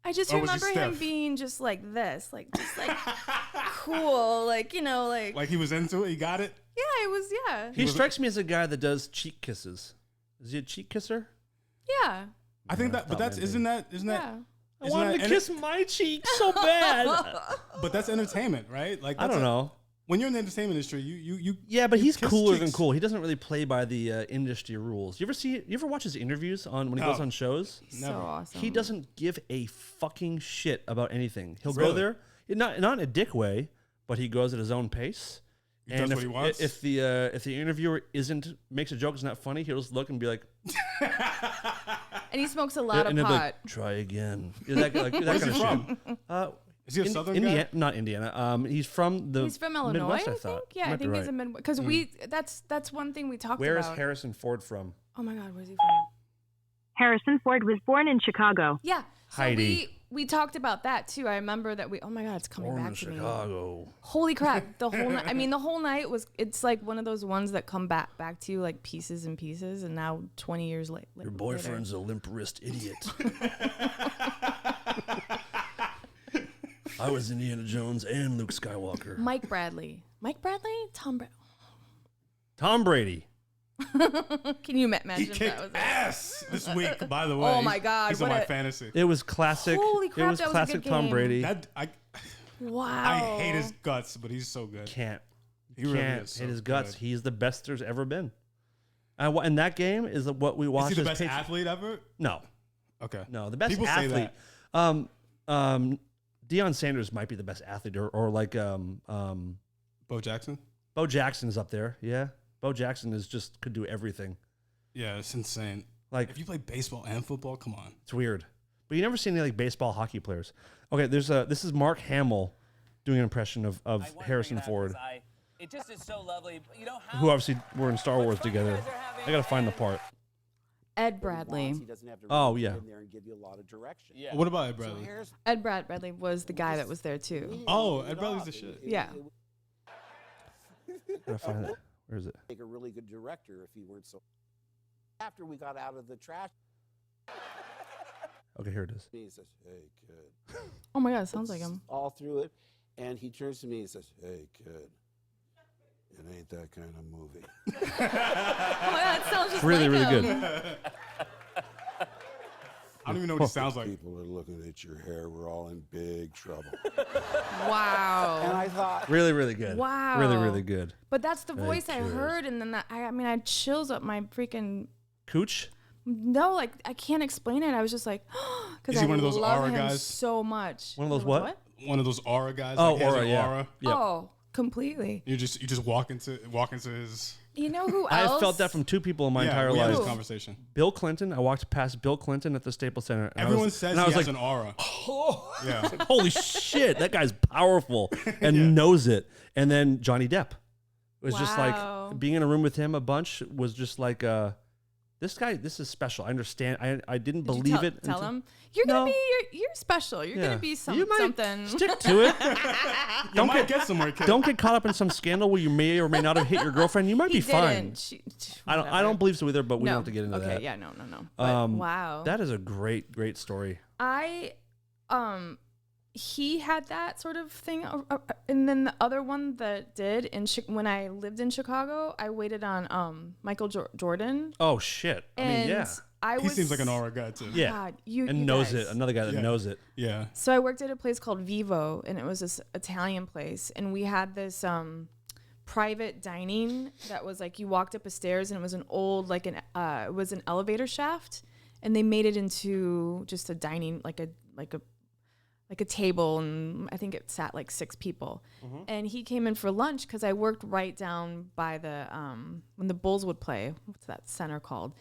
I just Or was he remember him stiff? being just like this, like just like cool, like, you know, Like he was into it. He got it. yeah, it was, yeah, He strikes me as a guy that does cheek kisses. Is he a cheek kisser? yeah, I think that, but that's maybe. isn't that yeah. I wanted to kiss my cheek so bad. But that's entertainment, right? Like I don't know. When you're in the entertainment industry, you Yeah, but you he's kiss cooler than cheeks. cool. He doesn't really play by the industry rules. You ever watch his interviews on when he goes No. on shows? So Never. awesome. He doesn't give a fucking shit about anything. He'll go Really? there, not in a dick way, but he goes at his own pace. He does if, what he wants? If the interviewer makes a joke, it's not funny. He'll just look and be like, And he smokes a lot of and he'll be pot. like, try again. That kind Where's of he shit. from? Is he a southern Indiana, guy? Not Indiana. He's from the He's from Illinois, Midwest, I I thought. think. Yeah, I Might be think he's right. a Midwest. Because that's one thing we talked Where is about. Harrison Ford from? Oh my God, where's he from? Harrison Ford was born in Chicago. Yeah. So Heidi. we talked about that too. I remember that oh my God, it's coming Born back in to me. Chicago. Holy crap. The whole night, I mean, the whole night it's like one of those ones that come back to you like pieces and pieces. And now 20 years later. Your boyfriend's a limp wrist idiot. I was Indiana Jones and Luke Skywalker. Mike Bradley. Tom Bradley. Tom Brady. Can you imagine He if that kicked was it? ass this week. By the way, Oh my God, he's in what my a- fantasy. It was classic. Holy crap, it was that was a classic good Tom game. Brady. That Wow. I hate his guts, but he's so good. Can't. He really Can't is so hit his guts. good. He's the best there's ever been. And that game is what we watched. Is he the as best athlete ever? No, Okay. no, the best People say athlete. Deion Sanders might be the best athlete, or like Bo Jackson? Bo Jackson is up there. Yeah, Bo Jackson could do everything. Yeah, it's insane. Like If you play baseball and football, come on. it's weird, but you never see any like baseball, hockey players. Okay, this is Mark Hamill doing an impression of Harrison Ford, It just is so lovely. You know how who obviously were in Star Wars together. I gotta find the part. Ed Bradley. He doesn't have to Oh, really yeah. get in there and give you a lot of direction. Yeah. What about Ed Bradley? Ed Bradley was the guy that was there too. Oh, Ed Bradley's the shit. Yeah. Gotta find it. Where is it? Make a really good director if he weren't so. After we got out of the trash, Okay, here it is. he says, "Hey kid," Oh my God, sounds like him. all through it, and he turns to me and says, "Hey kid, it ain't that kind of movie." Oh my God, it sounds just Really, like really him. good. I don't even know what he sounds like. People are looking at your hair. We're all in big trouble. And Wow. I thought, Really, really good. Wow. Really, really good. But that's the voice I kid. heard, and then I mean, I had chills up my freaking. Cooch. No, like I can't explain it. I was just like, because Is I he one of those love aura him guys? so much. One of those what? One of those aura guys. Oh, like he has aura, an yeah. aura. Yep. Oh, completely. You just walk into his. You know who I else? have felt that from two people in my yeah, entire we had life. this conversation. Bill Clinton. I walked past Bill Clinton at the Staples Center. And Everyone I was, says and I he was has like, an aura. oh, Yeah. holy shit, that guy's powerful and knows it. And then Johnny Depp. It was just Wow. like being in a room with him a bunch was just like, this guy, this is special. I understand. I didn't Did you believe tell, it. Tell until- him you're gonna No. be. You're special. You're Yeah. gonna be You might something. Stick to it. You might get somewhere, kid. Don't get caught up in some scandal where you may or may not have hit your girlfriend. You might He be fine. didn't. I don't believe so either, but we no. don't have to get into okay, that. yeah, no. But wow. That is a great story. He had that sort of thing, and then the other one that did when I lived in Chicago, I waited on Michael Jordan. Oh shit. I mean, yeah. He seems like an aura guy too. Yeah. God, And you knows guys. it. Another guy that Yeah. knows it. Yeah. So I worked at a place called Vivo, and it was this Italian place, and we had this private dining that was like you walked up a stairs, and it was an old it was an elevator shaft, and they made it into just a dining like a table, and I think it sat like 6 people. And he came in for lunch because I worked right down by the when the Bulls would play. What's that center called?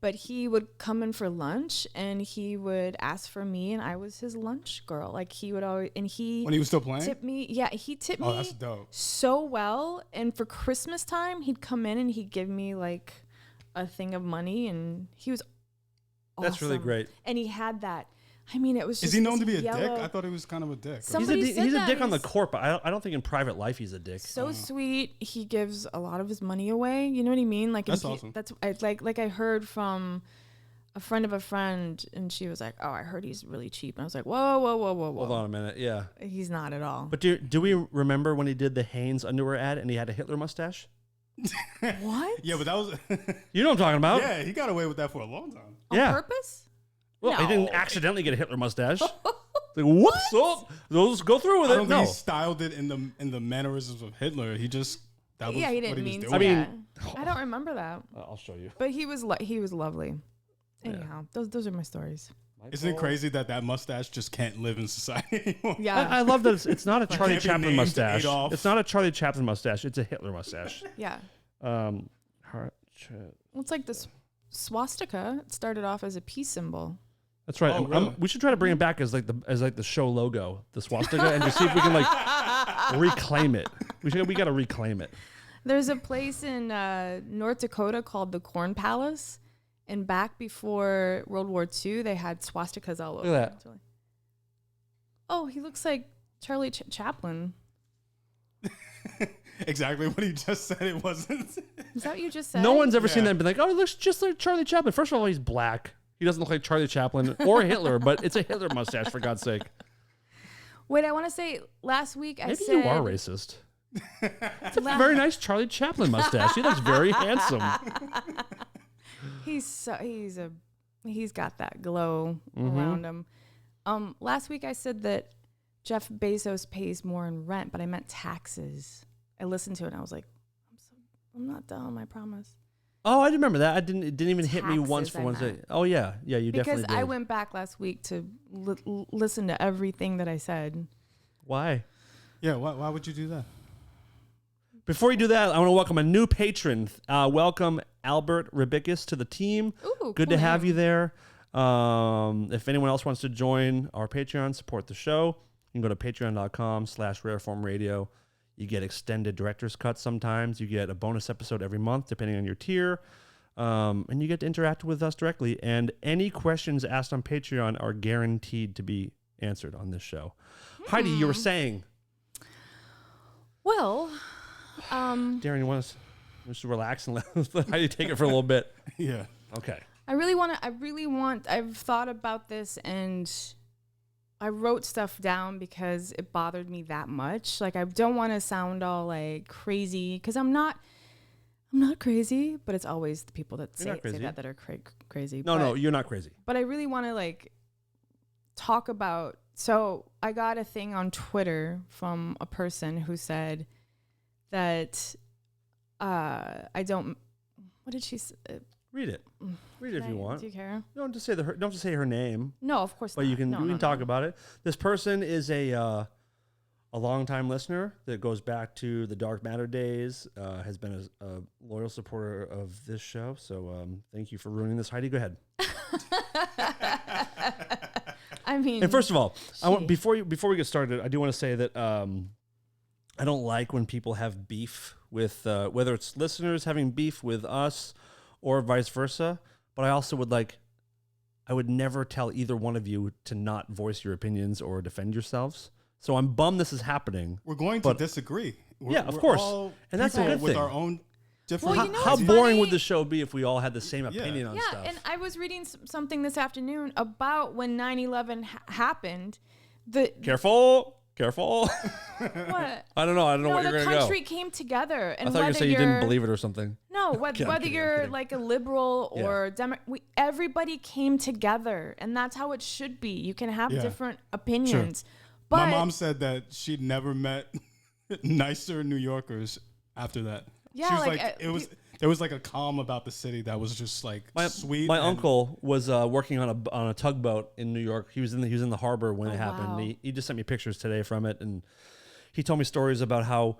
But he would come in for lunch, and he would ask for me, and I was his lunch girl. Like he would always, and When he was still playing. tipped me. Yeah, he tipped Oh, me that's dope. so well. And for Christmas time, he'd come in and he'd give me like a thing of money, and he was That's really awesome. great. And he had that I mean, it was. Is Just he known this to be a yellow, dick? I thought he was kind of a dick. Somebody said He's a that. dick on the He's court, but I don't think in private life he's a dick. So sweet. He gives a lot of his money away. You know what I mean? Like That's awesome. That's like I heard from a friend of a friend, and she was like, "Oh, I heard he's really cheap." And I was like, "Whoa, whoa, whoa, whoa, whoa!" Hold on a minute. Yeah. He's not at all. But do we remember when he did the Hanes underwear ad and he had a Hitler mustache? What? Yeah, but that was. You know what I'm talking about? Yeah, he got away with that for a long time. On Yeah. purpose? Well, he No. didn't accidentally get a Hitler mustache. Like, whoops! Oh, those go through with I it. don't No. think he styled it in the mannerisms of Hitler. He just that was Yeah, he what didn't he mean was to. doing. I don't remember that. I'll show you. But he was lovely. Anyhow, those are my stories. Isn't it crazy that mustache just can't live in society anymore? Yeah. I love that it's not a Charlie can't be Chaplin named mustache. Adolf. It's not a Charlie Chaplin mustache. It's a Hitler mustache. Yeah. Well, Well, it's like this swastika. It started off as a peace symbol. that's right. Oh, really? We should try to bring it back as like the show logo, the swastika, and just see if we can like reclaim it. We got to reclaim it. There's a place in North Dakota called the Corn Palace, and back before World War II, they had swastikas all over. Look at that. It's really- Oh, he looks like Charlie Chaplin. Exactly what he just said. It wasn't. Is that what you just said? No one's ever seen Yeah. that and been like, oh, it looks just like Charlie Chaplin. First of all, he's black. He doesn't look like Charlie Chaplin or Hitler, but it's a Hitler mustache, for God's sake. Wait, I want to say last week I Maybe said you are racist. It's a very nice Charlie Chaplin mustache. He looks very handsome. He's got that glow around him. Last week I said that Jeff Bezos pays more in rent, but I meant taxes. I listened to it and I was like, I'm not dumb, I promise. Oh, I remember that. It didn't even hit me once Taxes, for I one meant. second. Oh yeah, you Because definitely did. I went back last week to listen to everything that I said. Why? Yeah, why would you do that? Before you do that, I want to welcome a new patron. Welcome Albert Rabicus to the team. Ooh, Good cool to have name. you there. If anyone else wants to join our Patreon, support the show, you can go to patreon.com/rareformradio. You get extended director's cuts sometimes. You get a bonus episode every month, depending on your tier. And you get to interact with us directly. And any questions asked on Patreon are guaranteed to be answered on this show. Heidi, you were saying. Well, Darren, you want us to relax and let Heidi take it for a little bit? Yeah. Okay. I've thought about this and I wrote stuff down because it bothered me that much. Like, I don't want to sound all like crazy because I'm not crazy, but it's always the people that say that are crazy. No, you're not crazy. But I really want to like talk about. So I got a thing on Twitter from a person who said that I don't. What did she say? Read it. Read it if you want. Do you care? Don't just say don't just say her name. No, of course But not. you can No, you no, can talk no. about it. This person is a longtime listener that goes back to the Dark Matter days. Has been a loyal supporter of this show. So thank you for ruining this, Heidi. Go ahead. I mean, And first of all, I want Gee. before we get started, I do want to say that I don't like when people have beef with whether it's listeners having beef with us or vice versa. But I also I would never tell either one of you to not voice your opinions or defend yourselves. So I'm bummed this is happening. We're going to But- disagree. Yeah, of we're course. all And that's a people good with thing. our own different. Well, you know How what's boring funny? would the show be if we all had the same opinion on yeah, stuff? and I was reading something this afternoon about when 9/11 happened. The Careful. what? I don't know. I don't know No, what you're the going to go. country came together, and I thought you were whether saying you you're didn't believe it or something. no, I'm whether kidding, I'm you're kidding. like a liberal Yeah. or everybody came together, and that's how it should be. You can have Yeah. different opinions, but My mom said that she'd never met nicer New Yorkers after that. Yeah, she was like, it was there was like a calm about the city that was just like sweet. My and- uncle was working on a tugboat in New York. He was in the harbor when it happened. wow. He just sent me pictures today from it, and he told me stories about how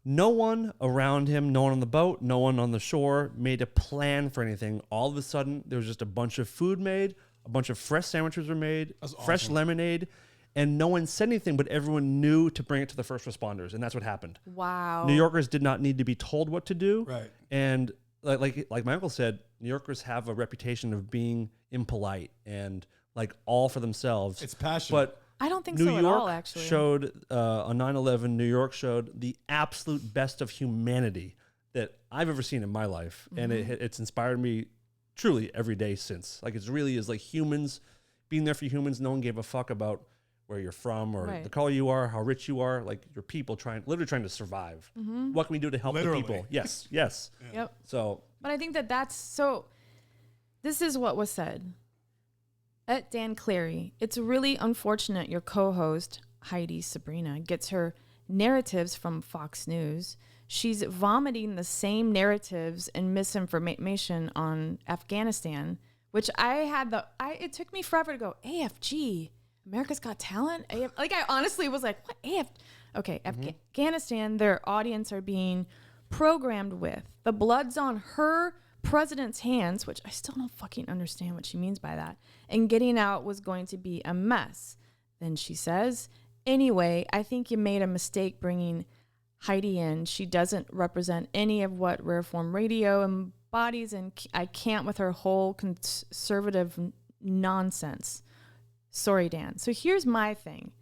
no one around him, no one on the boat, no one on the shore made a plan for anything. All of a sudden, there was just a bunch of food made, a bunch of fresh sandwiches were made, That's fresh awesome. lemonade, and no one said anything, but everyone knew to bring it to the first responders, and that's what happened. wow, New Yorkers did not need to be told what to do. Right. And like my uncle said, New Yorkers have a reputation of being impolite and like all for themselves. It's passion. But I don't think New so York at all, actually. showed on 9/11. New York showed the absolute best of humanity that I've ever seen in my life, and it's inspired me truly every day since. Like it really is like humans being there for humans. No one gave a fuck about where you're from or the color you are, how rich you are. Like your people literally trying to survive. What can we do to help the people? Yes. Yep. So, but I think that's so. This is what was said. At Dan Clary, it's really unfortunate your co-host Heidi Sabrina gets her narratives from Fox News. She's vomiting the same narratives and misinformation on Afghanistan, which it took me forever to go, AFG, America's Got Talent? Like I honestly was like, what Afghanistan, their audience are being programmed with. The blood's on her president's hands, which I still don't fucking understand what she means by that. And getting out was going to be a mess. Then she says, anyway, I think you made a mistake bringing Heidi in. She doesn't represent any of what Rare Form Radio embodies, and I can't with her whole conservative nonsense. Sorry, Dan. So here's my thing.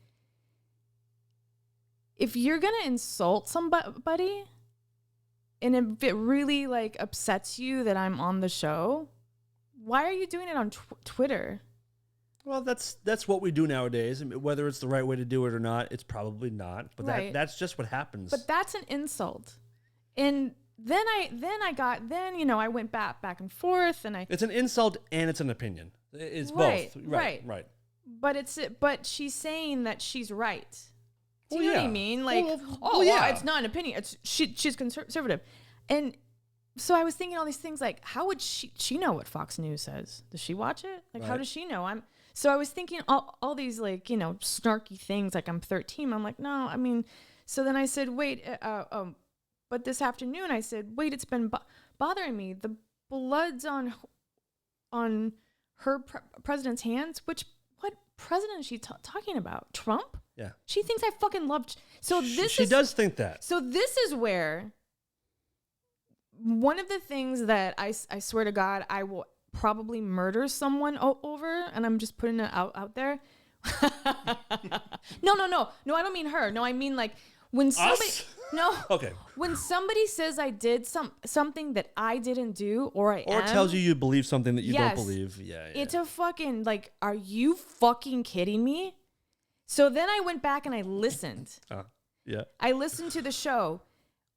If you're going to insult somebody, and if it really like upsets you that I'm on the show, why are you doing it on Twitter? Well, that's what we do nowadays. I mean, whether it's the right way to do it or not, it's probably not. But that's just what happens. But that's an insult. And then I went back and forth, and it's an insult and it's an opinion. It's right, both. Right. But she's saying that she's right. Do you know what I mean? Like, it's not an opinion. She's conservative. And so I was thinking all these things like, how would she know what Fox News says? Does she watch it? Like, how does she know? So I was thinking all these like, snarky things like I'm 13. I'm like, no, I mean, so then I said, wait, but this afternoon I said, wait, it's been bothering me. The blood's on her president's hands. What president is she talking about? Trump? Yeah. She thinks I fucking love. So she does think that. So this is where one of the things that I swear to God I will probably murder someone over, and I'm just putting it out there. No, I don't mean her. No, I mean like when somebody. Us? No. Okay. When somebody says I did something that I didn't do, or tells you believe something that you don't Yes. believe. Yeah. It's a fucking like, are you fucking kidding me? So then I went back and I listened. Yeah. I listened to the show.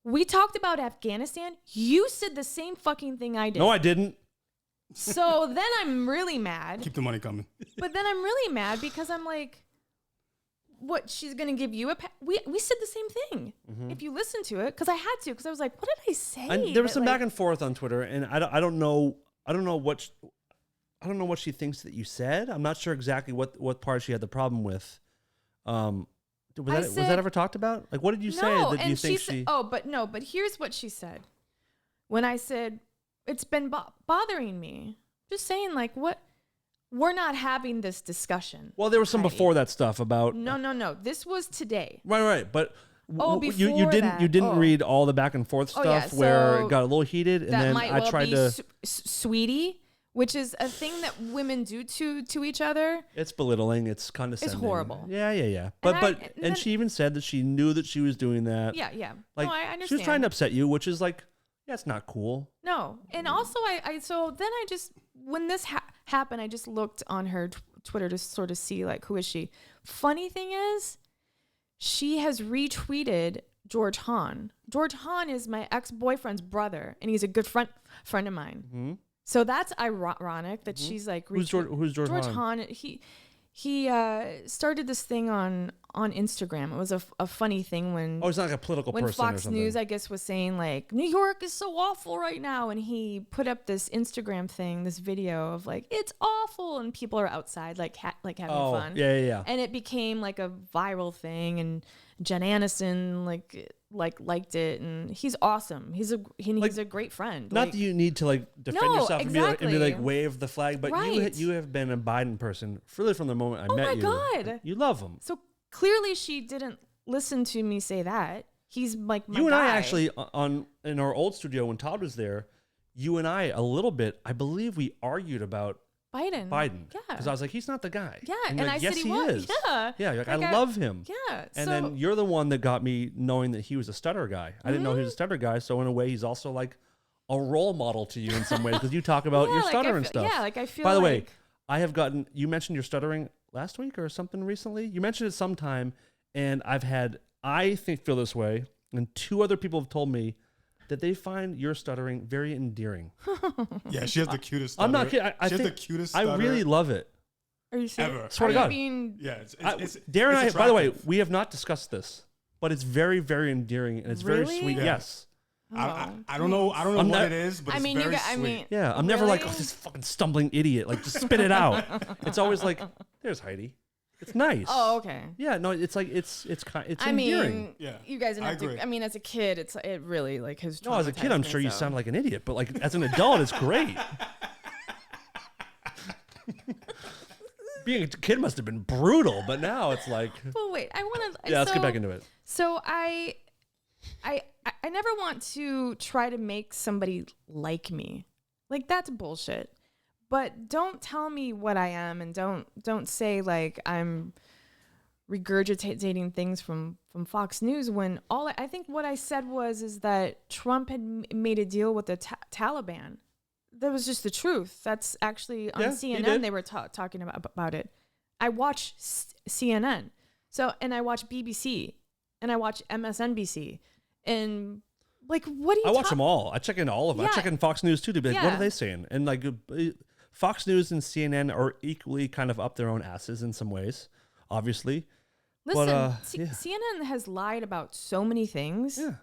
We talked about Afghanistan. You said the same fucking thing I did. No, I didn't. So then I'm really mad. Keep the money coming. But then I'm really mad because I'm like, what, she's going to give you we said the same thing. If you listen to it, because I had to, because I was like, what did I say? And there was some back and forth on Twitter, and I don't know what she thinks that you said. I'm not sure exactly what part she had the problem with. Was that ever talked about? Like, what did you say that you think she? But here's what she said. When I said it's been bothering me, just saying like, what? We're not having this discussion. Well, there was some Heidi. Before that stuff about. No. This was today. Right. But before that. You didn't read all the back and forth stuff where it got a little heated, and then I tried to. Sweetie, which is a thing that women do to each other. It's belittling. It's condescending. It's horrible. Yeah. But she even said that she knew that she was doing that. Yeah. Like, no, I understand. she was trying to upset you, which is like, it's not cool. No, and also so then I just, when this happened, I just looked on her Twitter to sort of see like, who is she? Funny thing is, she has retweeted George Hahn. George Hahn is my ex-boyfriend's brother, and he's a good friend of mine. Mm-hmm. So that's ironic that she's like, who's George Hahn? He started this thing on Instagram. It was a funny thing when it's not like a political person when Fox or something. News, I guess, was saying like New York is so awful right now, and he put up this Instagram thing, this video of like it's awful, and people are outside like having fun. Yeah. And it became like a viral thing, and Jen Aniston liked it, and he's awesome. He's a great friend. Not that you need to like defend yourself exactly. and be like wave the flag, but right. you have been a Biden person really from the moment I met you. Oh my God, you love him. So clearly she didn't listen to me say that. He's like my you and guy. I actually in our old studio when Todd was there. You and I a little bit. I believe we argued about Biden. Biden. Yeah. Because I was like, he's not the guy. Yeah, And, and like, I yes, said he he was. is. Yeah. Yeah, you're like, Like, I love him. Yeah. And so, then you're the one that got me knowing that he was a stutter guy. I didn't know he was a stutter guy. So in a way, he's also like a role model to you in some ways because you talk about Yeah, your like, stutter I and feel- stuff. yeah, like, I feel By the way, like- I have gotten, you mentioned your stuttering last week or something recently. You mentioned it sometime, and I feel this way, and 2 other people have told me that they find your stuttering very endearing. Yeah, she has the cutest. I'm Stutter. not kidding. I She has the think cutest. I Stutter really love it. are you serious? ever. Swear to Are you God. being Yeah, Darren and I, it's by the way, attractive. we have not discussed this, but it's very, very endearing and it's very Really? sweet. Yeah. Yes. I don't know. I don't know I'm what not- it is, but I it's mean, you very got, I sweet. mean, Yeah. I'm never like, really? oh, this fucking stumbling idiot. Like, just spit it out. It's always like, there's Heidi. It's nice. Oh, okay. Yeah. No, it's like, it's I endearing. mean, Yeah, you guys didn't I have to. agree. I mean, as a kid, it really like has. No, as a kid, I'm traumatized sure me, you so. sound like an idiot, but like as an adult, it's great. Being a kid must have been brutal, but now it's like, Well, wait. I want to. yeah, let's get back into it. So I never want to try to make somebody like me. Like that's bullshit. But don't tell me what I am, and don't say like I'm regurgitating things from Fox News when I think what I said is that Trump had made a deal with the Taliban. That was just the truth. That's actually on Yeah, he CNN. did. They were talking about it. I watch CNN, and I watch BBC, and I watch MSNBC, and like, what do you? I watch them all. I check in all of them. I Yeah. check in Fox News too to be like, what Yeah. are they saying? And like, Fox News and CNN are equally kind of up their own asses in some ways, obviously. Listen, yeah. CNN has lied about so many things. Yeah.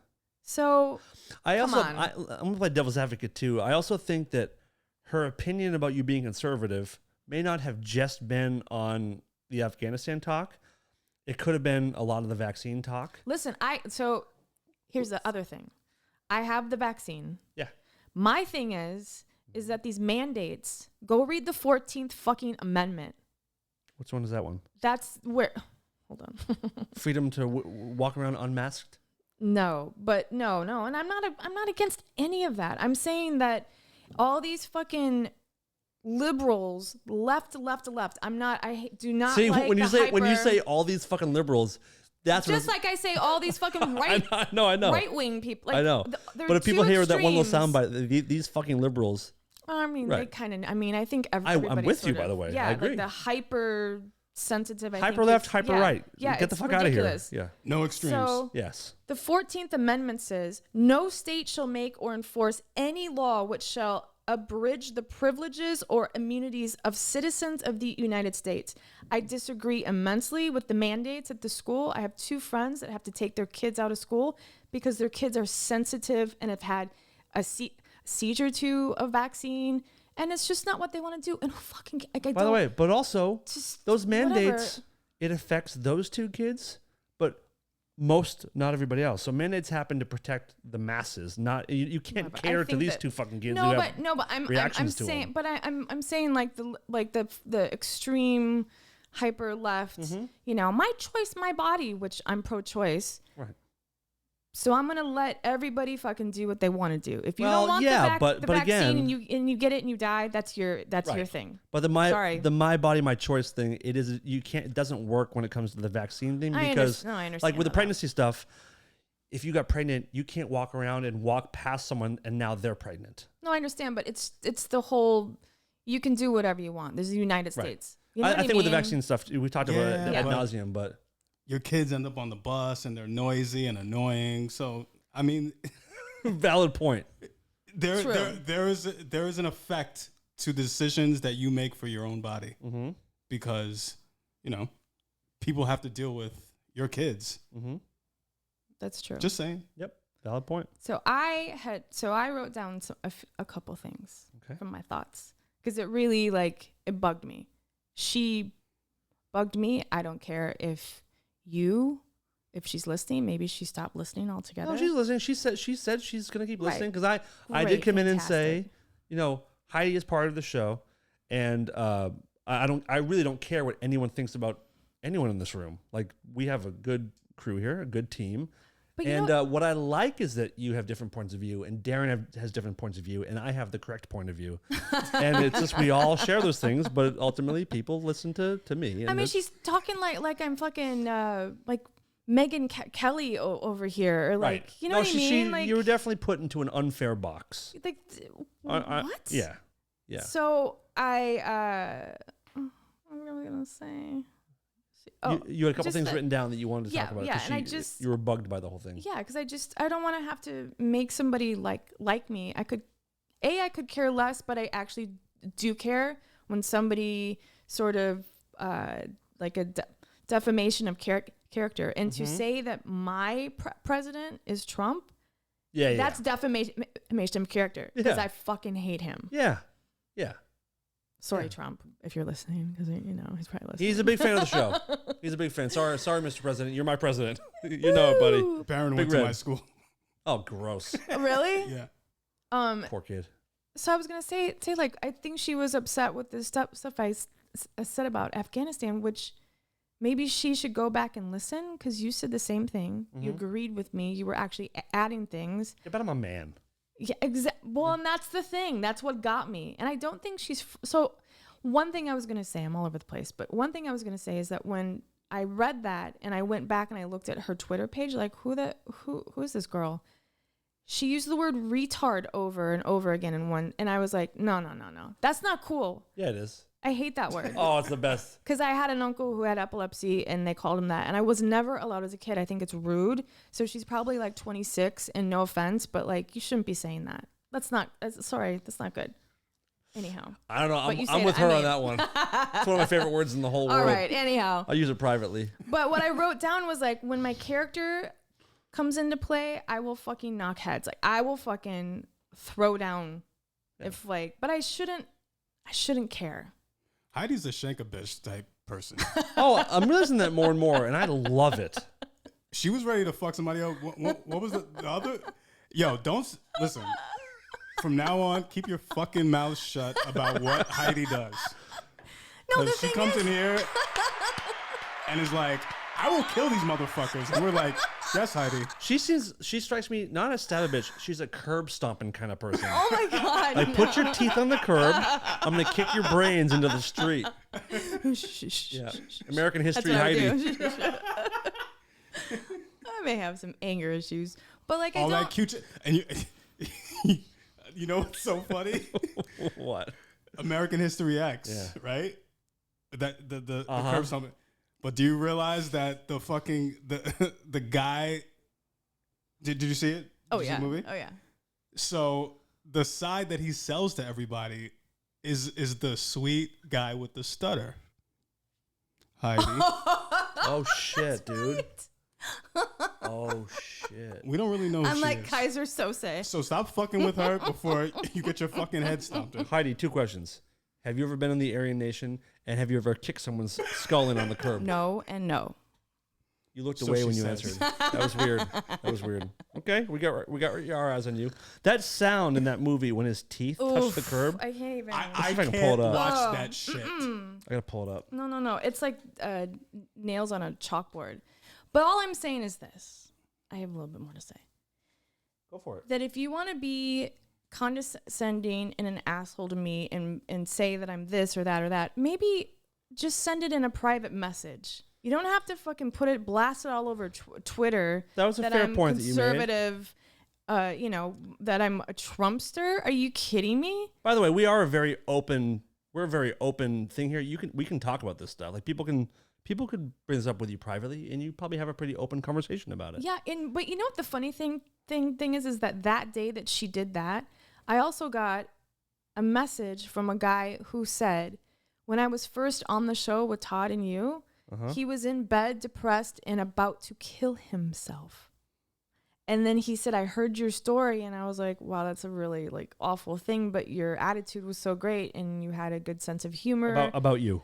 So I Come also, on. I'm gonna play devil's advocate too. I also think that her opinion about you being conservative may not have just been on the Afghanistan talk. It could have been a lot of the vaccine talk. listen, so here's the other thing. I have the vaccine. Yeah. My thing is that these mandates, go read the 14th fucking amendment. Which one is that one? That's where, hold on. Freedom to walk around unmasked. No, and I'm not against any of that. I'm saying that all these fucking liberals, left. I do not See, like when you the say all these fucking liberals, that's just what like I say all these fucking right I know. right wing people. Like, I know. they're But if people two hear that one little extremes. soundbite, these fucking liberals. I mean, they Right. kind of. I mean, I think I'm everybody. with you, sort by of- the way. Yeah, I agree. like the hyper sensitive. Hyper left, hyper right. Yeah, Get the it's fuck ridiculous. out of here. No extremes. So Yes. the 14th Amendment says, no state shall make or enforce any law which shall abridge the privileges or immunities of citizens of the United States. I disagree immensely with the mandates at the school. I have 2 friends that have to take their kids out of school because their kids are sensitive and have had a seizure to a vaccine. And it's just not what they want to do. And fucking, like, By the way, but also just those mandates, whatever. it affects those 2 kids, but not everybody else. So mandates happen to protect the masses. Not you can't But I cater to think these that- 2 fucking kids. No, who but have I'm reactions to saying, them. but I'm saying like the extreme hyper left. Mm-hmm. You know, my choice, my body, which I'm pro-choice. Right. So I'm gonna let everybody fucking do what they want to do. If you Well, don't want yeah, the but vaccine again- and you get it and you die, that's your Right. thing. But Sorry. the my body my choice thing, it doesn't work when it comes to the vaccine thing I because understand like with the that. pregnancy stuff, if you got pregnant, you can't walk around and walk past someone and now they're pregnant. No, I understand, but it's the whole. You can do whatever you want. This is the United Right. States. You know what I think with the mean? vaccine stuff, we talked about it Yeah, ad but- nauseum, but Your kids end up on the bus and they're noisy and annoying. So I mean, valid point. True. there is an effect to the decisions that you make for your own body Mm-hmm. because people have to deal with your kids. Mm-hmm. That's true. Just saying. Yep, valid point. So I wrote down a couple things Okay. from my thoughts because it really it bugged me. She bugged me. I don't care if she's listening, maybe she stopped listening altogether. No, she's listening. She said she's gonna keep Right. listening because I did Great, come in and say, fantastic. Heidi is part of the show, and I really don't care what anyone thinks about anyone in this room. Like we have a good crew here, a good team, But you And know, what I like is that you have different points of view, and Darren has different points of view, and I have the correct point of view. And it's just we all share those things, but ultimately people listen to me. And I mean, she's talking like I'm fucking like Megan Kelly over here, or like right. you know what I mean? Like you were definitely put into an unfair box. like what? Yeah. So I'm really gonna say. You had a couple just things that- written down that you wanted to talk about. Yeah, 'cause and you were bugged by the whole thing. Yeah, because I don't want to have to make somebody like me. I could care less, but I actually do care when somebody sort of like a defamation of character, and to say that my president is Trump, that's defamation of character because I fucking hate him. Yeah. Sorry, Trump, if you're listening, because he's probably listening. He's a big fan of the show. He's a big fan. Sorry, Mr. President. You're my president. You know it, buddy. Barron Big went to red. my school. Oh, gross. Really? Yeah. Poor kid. So I was gonna say like I think she was upset with the stuff I said about Afghanistan, which maybe she should go back and listen because you said the same thing. You agreed with me. You were actually adding things. Yeah, but I'm a man. Yeah, well, and that's the thing. That's what got me. And I don't think she's so. One thing I was gonna say, I'm all over the place, but one thing I was gonna say is that when I read that and I went back and I looked at her Twitter page, like who is this girl? She used the word retard over and over again in one, and I was like, no, that's not cool. Yeah, it is. I hate that word. Oh, it's the best. Because I had an uncle who had epilepsy and they called him that. And I was never allowed as a kid. I think it's rude. So she's probably like 26 and no offense, but like you shouldn't be saying that. That's not good. Anyhow. I don't know. But you I'm say with that- her I on mean- that one. It's one of my favorite words in the whole world. All right. Anyhow. I'll use it privately. But what I wrote down was like when my character comes into play, I will fucking knock heads. Like I will fucking throw down if like, but I shouldn't care. Heidi's a shank a bitch type person. Oh, I'm realizing that more and more, and I love it. She was ready to fuck somebody else. What was the other? Yo, don't listen. From now on, keep your fucking mouth shut about what Heidi does. No, the Because she thing comes is, in here and is like, I will kill these motherfuckers. And we're like, yes, Heidi. She strikes me not as stab a bitch. She's a curb stomping kind of person. oh my God. Like, put your teeth on the curb. I'm gonna kick your brains into the street. Yeah, American History, That's what I Heidi. would do. I may have some anger issues, but like All I don't. that cute and you know what's so funny? What? American History X, Yeah. right? That the curb stomping. But do you realize that the fucking the guy? Did you see it? Oh Did you see yeah. the movie? Oh yeah. So the side that he sells to everybody is the sweet guy with the stutter. Heidi. Oh shit, dude. Oh shit. We don't really know who I'm she like is. Kaiser Sose. So stop fucking with her before you get your fucking head stomped in. Heidi, 2 questions. Have you ever been in the Aryan Nation, and have you ever kicked someone's skull in on the curb? No and no. You looked So away she when you says. answered. That was weird. That was weird. Okay, we got our eyes on you. That sound in that movie when his teeth touch the curb. I can't even. I if I can can't pull it up. watch Oh, that shit. I gotta pull it up. No. It's like nails on a chalkboard. But all I'm saying is this. I have a little bit more to say. Go for it. That if you want to be condescending and an asshole to me and say that I'm this or that, maybe just send it in a private message. You don't have to fucking blast it all over Twitter. That was a fair I'm point that you made. conservative, that I'm a Trumpster. Are you kidding me? By the way, we're a very open thing here. We can talk about this stuff. Like people could bring this up with you privately, and you probably have a pretty open conversation about it. Yeah, but you know what the funny thing is that day that she did that, I also got a message from a guy who said, when I was first on the show with Todd and you, he was in bed, depressed, and about to kill himself. And then he said, I heard your story, and I was like, wow, that's a really like awful thing, but your attitude was so great, and you had a good sense of humor. About you.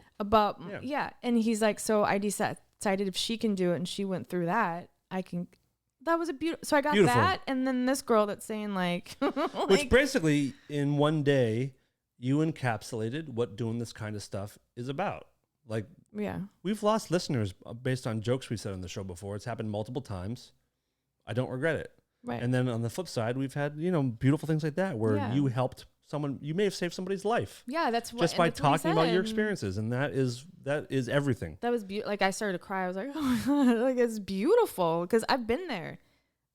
Yeah. And he's like, so I decided if she can do it, and she went through that, I can. That was a beautiful. So I got Beautiful. that, and then this girl that's saying like, Which basically, in one day, you encapsulated what doing this kind of stuff is about. Like, yeah. we've lost listeners based on jokes we said on the show before. It's happened multiple times. I don't regret it. Right. And then on the flip side, we've had, beautiful things like that where Yeah. you helped someone, you may have saved somebody's life Yeah, that's what. just and by that's what he talking about your said. experiences. And that is everything. That was beautiful. Like I started to cry. I was like, oh my God, like it's beautiful because I've been there.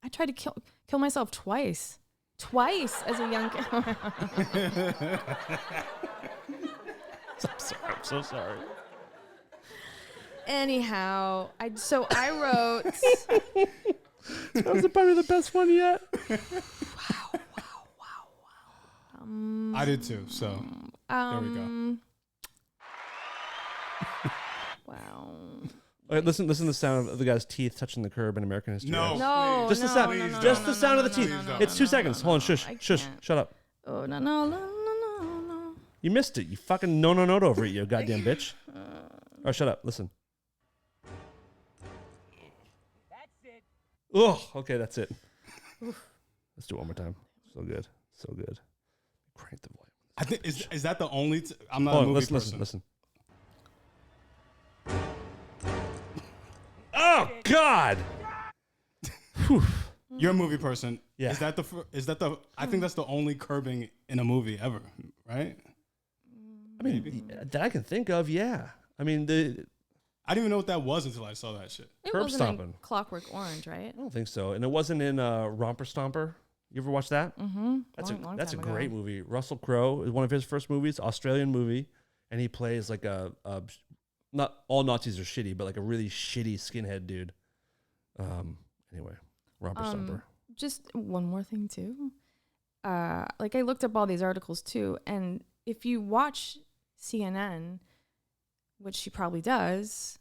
I tried to kill myself twice as a young kid. I'm so sorry. Anyhow, I wrote. That was probably the best one yet. Wow. I did too. So there we go. Wow. All right, listen to the sound of the guy's teeth touching the curb in American history. No. X. No, Just the no, sound. no, no, Just no, the no, sound no, of the no, teeth. no, no, It's 2 seconds. Hold on. Shush. I Shush. can't. Shut up. Oh no. You missed it. You fucking no over it, you goddamn bitch. All right, shut up. Listen. That's it. Oh, okay, that's it. Let's do it one more time. So good. Crank the volume. I think is that the only? I'm not Hold a on, movie listen. person. Oh God. Whew. You're a movie person. Yeah. Is that the? I think that's the only curbing in a movie ever, right? I mean, that I can think of. Yeah. I mean, I didn't even know what that was until I saw that shit. It Curb wasn't in stomping. Clockwork Orange, right? I don't think so. And it wasn't in Romper Stomper. You ever watch that? Mm-hmm. That's a great movie. Russell Crowe is one of his first movies, Australian movie, and he plays like a not all Nazis are shitty, but like a really shitty skinhead dude. Anyway, Romper Stomper. Just one more thing too. Like I looked up all these articles too, and if you watch CNN, which she probably does,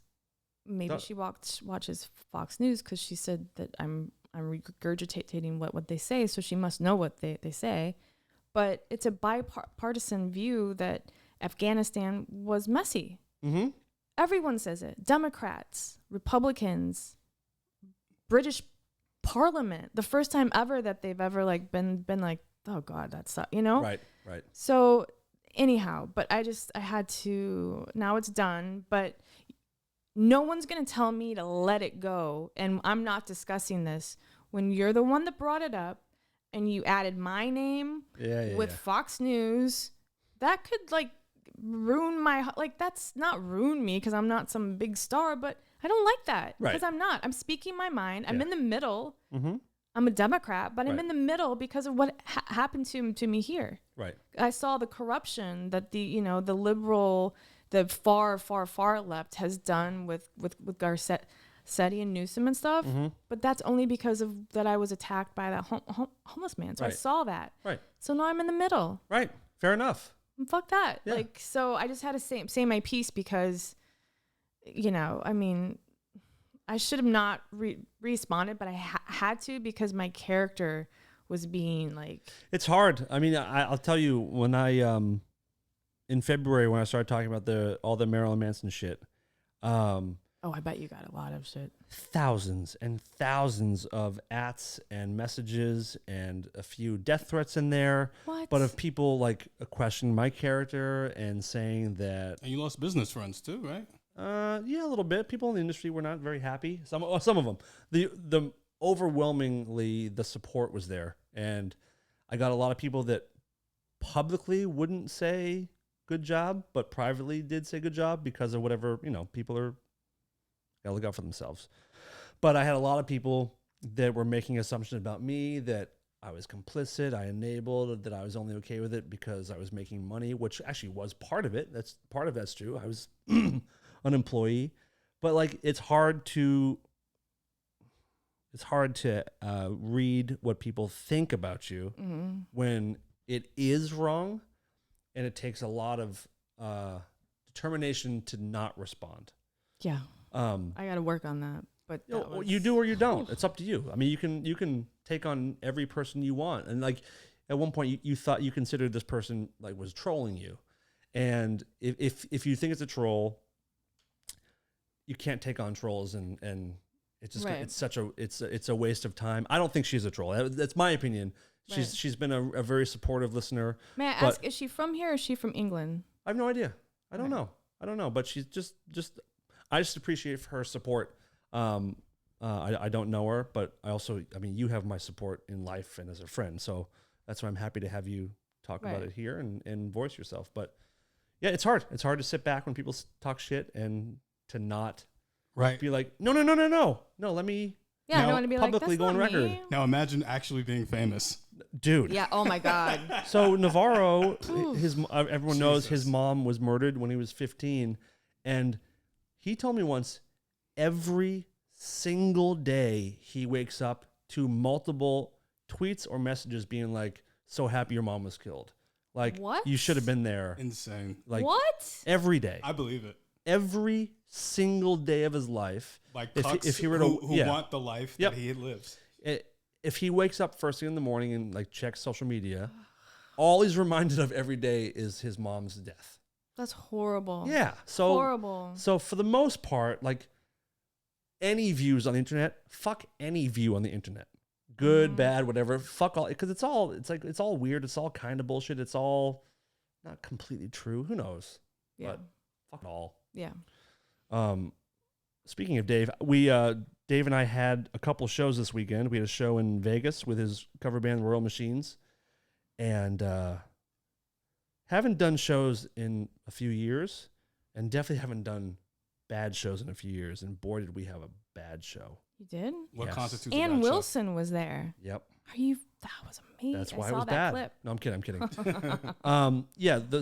maybe she watches Fox News because she said that I'm regurgitating what they say, so she must know what they say. But it's a bipartisan view that Afghanistan was messy. Mm-hmm. Everyone says it. Democrats, Republicans, British Parliament. The first time ever that they've ever like been like, oh God, that's Right. So anyhow, but I had to. Now it's done, but no one's gonna tell me to let it go. And I'm not discussing this when you're the one that brought it up, and you added my name with Fox News. That could like ruin my that's not ruin me because I'm not some big star, but I don't like that because I'm not. I'm speaking my mind. I'm in the middle. Mm-hmm. I'm a Democrat, but I'm Right. in the middle because of what happened to me here. Right. I saw the corruption that the liberal, the far left has done with Garcetti and Newsom and stuff. Mm-hmm. But that's only because of that I was attacked by that homeless man. So I Right. saw that. Right. So now I'm in the middle. Right. Fair enough. And fuck that. Yeah. Like, so I just had to say my piece because, I mean, I should have not responded, but I had to because my character was being like. It's hard. I mean, I'll tell you when I in February when I started talking about all the Marilyn Manson shit. Oh, I bet you got a lot of shit. Thousands and thousands of ats and messages and a few death threats in there. What? But of people like questioning my character and saying that. And you lost business friends too, right? Yeah, a little bit. People in the industry were not very happy. Some of them. The overwhelmingly the support was there, and I got a lot of people that publicly wouldn't say good job, but privately did say good job because of whatever people are. Gotta look out for themselves. But I had a lot of people that were making assumptions about me that I was complicit, I enabled, that I was only okay with it because I was making money, which actually was part of it. That's true. I was an employee. But like it's hard to read what people think about you when it is wrong, and it takes a lot of determination to not respond. Yeah. I got to work on that. But you do or you don't. It's up to you. I mean, you can take on every person you want, and like at one point you thought you considered this person like was trolling you, and if you think it's a troll, you can't take on trolls, and it's just it's a waste of time. I don't think she's a troll. That's my opinion. She's been a very supportive listener. May I ask, is she from here or is she from England? I have no idea. I don't know. But she's just I just appreciate her support. I don't know her, but I mean, you have my support in life and as a friend. So that's why I'm happy to have you talk about it here and voice yourself. But yeah, it's hard. It's hard to sit back when people talk shit and to not be like, no, let me I don't want to be publicly like, go on record. Me. Now imagine actually being famous. Dude. Yeah. Oh my God. So Navarro, everyone knows his mom was murdered when he was 15. And he told me once, every single day he wakes up to multiple tweets or messages being like, so happy your mom was killed. Like, what? You should have been there. Insane. Like, what? Every day. I believe it. Every single day of his life. Like, if he were to, who want the life that he lives. If he wakes up first thing in the morning and like checks social media, all he's reminded of every day is his mom's death. That's horrible. Yeah. So horrible. So for the most part, like any views on the internet, fuck any view on the internet. Good, bad, whatever. Fuck all, because it's all weird. It's all kind of bullshit. It's all not completely true. Who knows? Yeah. But fuck it all. Yeah. Speaking of Dave, Dave and I had a couple shows this weekend. We had a show in Vegas with his cover band Royal Machines, and haven't done shows in a few years, and definitely haven't done bad shows in a few years. And boy, did we have a bad show. You did? What constitutes a bad Ann show? Wilson was there. Yep. That was amazing. That's why I it saw was that bad. clip. No, I'm kidding.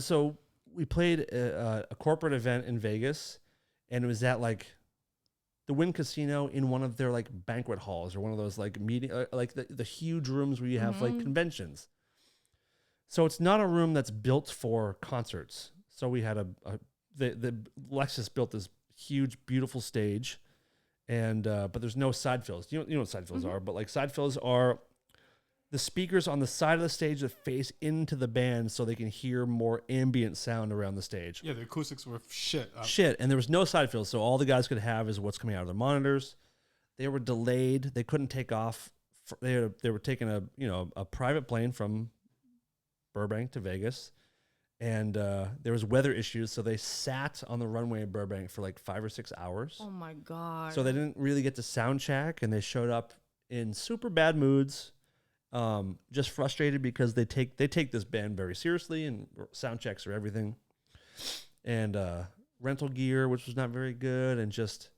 So we played a corporate event in Vegas, and it was at like the Wynn Casino in one of their like banquet halls or one of those like meeting, like the huge rooms where you have like conventions. So it's not a room that's built for concerts. So we had the Lexus built this huge, beautiful stage, and but there's no side fills. You know what side fills are, but like side fills are the speakers on the side of the stage that face into the band so they can hear more ambient sound around the stage. Yeah, the acoustics were shit. And there was no side fills, so all the guys could have is what's coming out of their monitors. They were delayed. They couldn't take off. They were taking a private plane from Burbank to Vegas, and there was weather issues, so they sat on the runway in Burbank for like 5 or 6 hours. Oh my God. So they didn't really get to sound check, and they showed up in super bad moods. Just frustrated because they take this band very seriously, and sound checks are everything, and rental gear, which was not very good, and just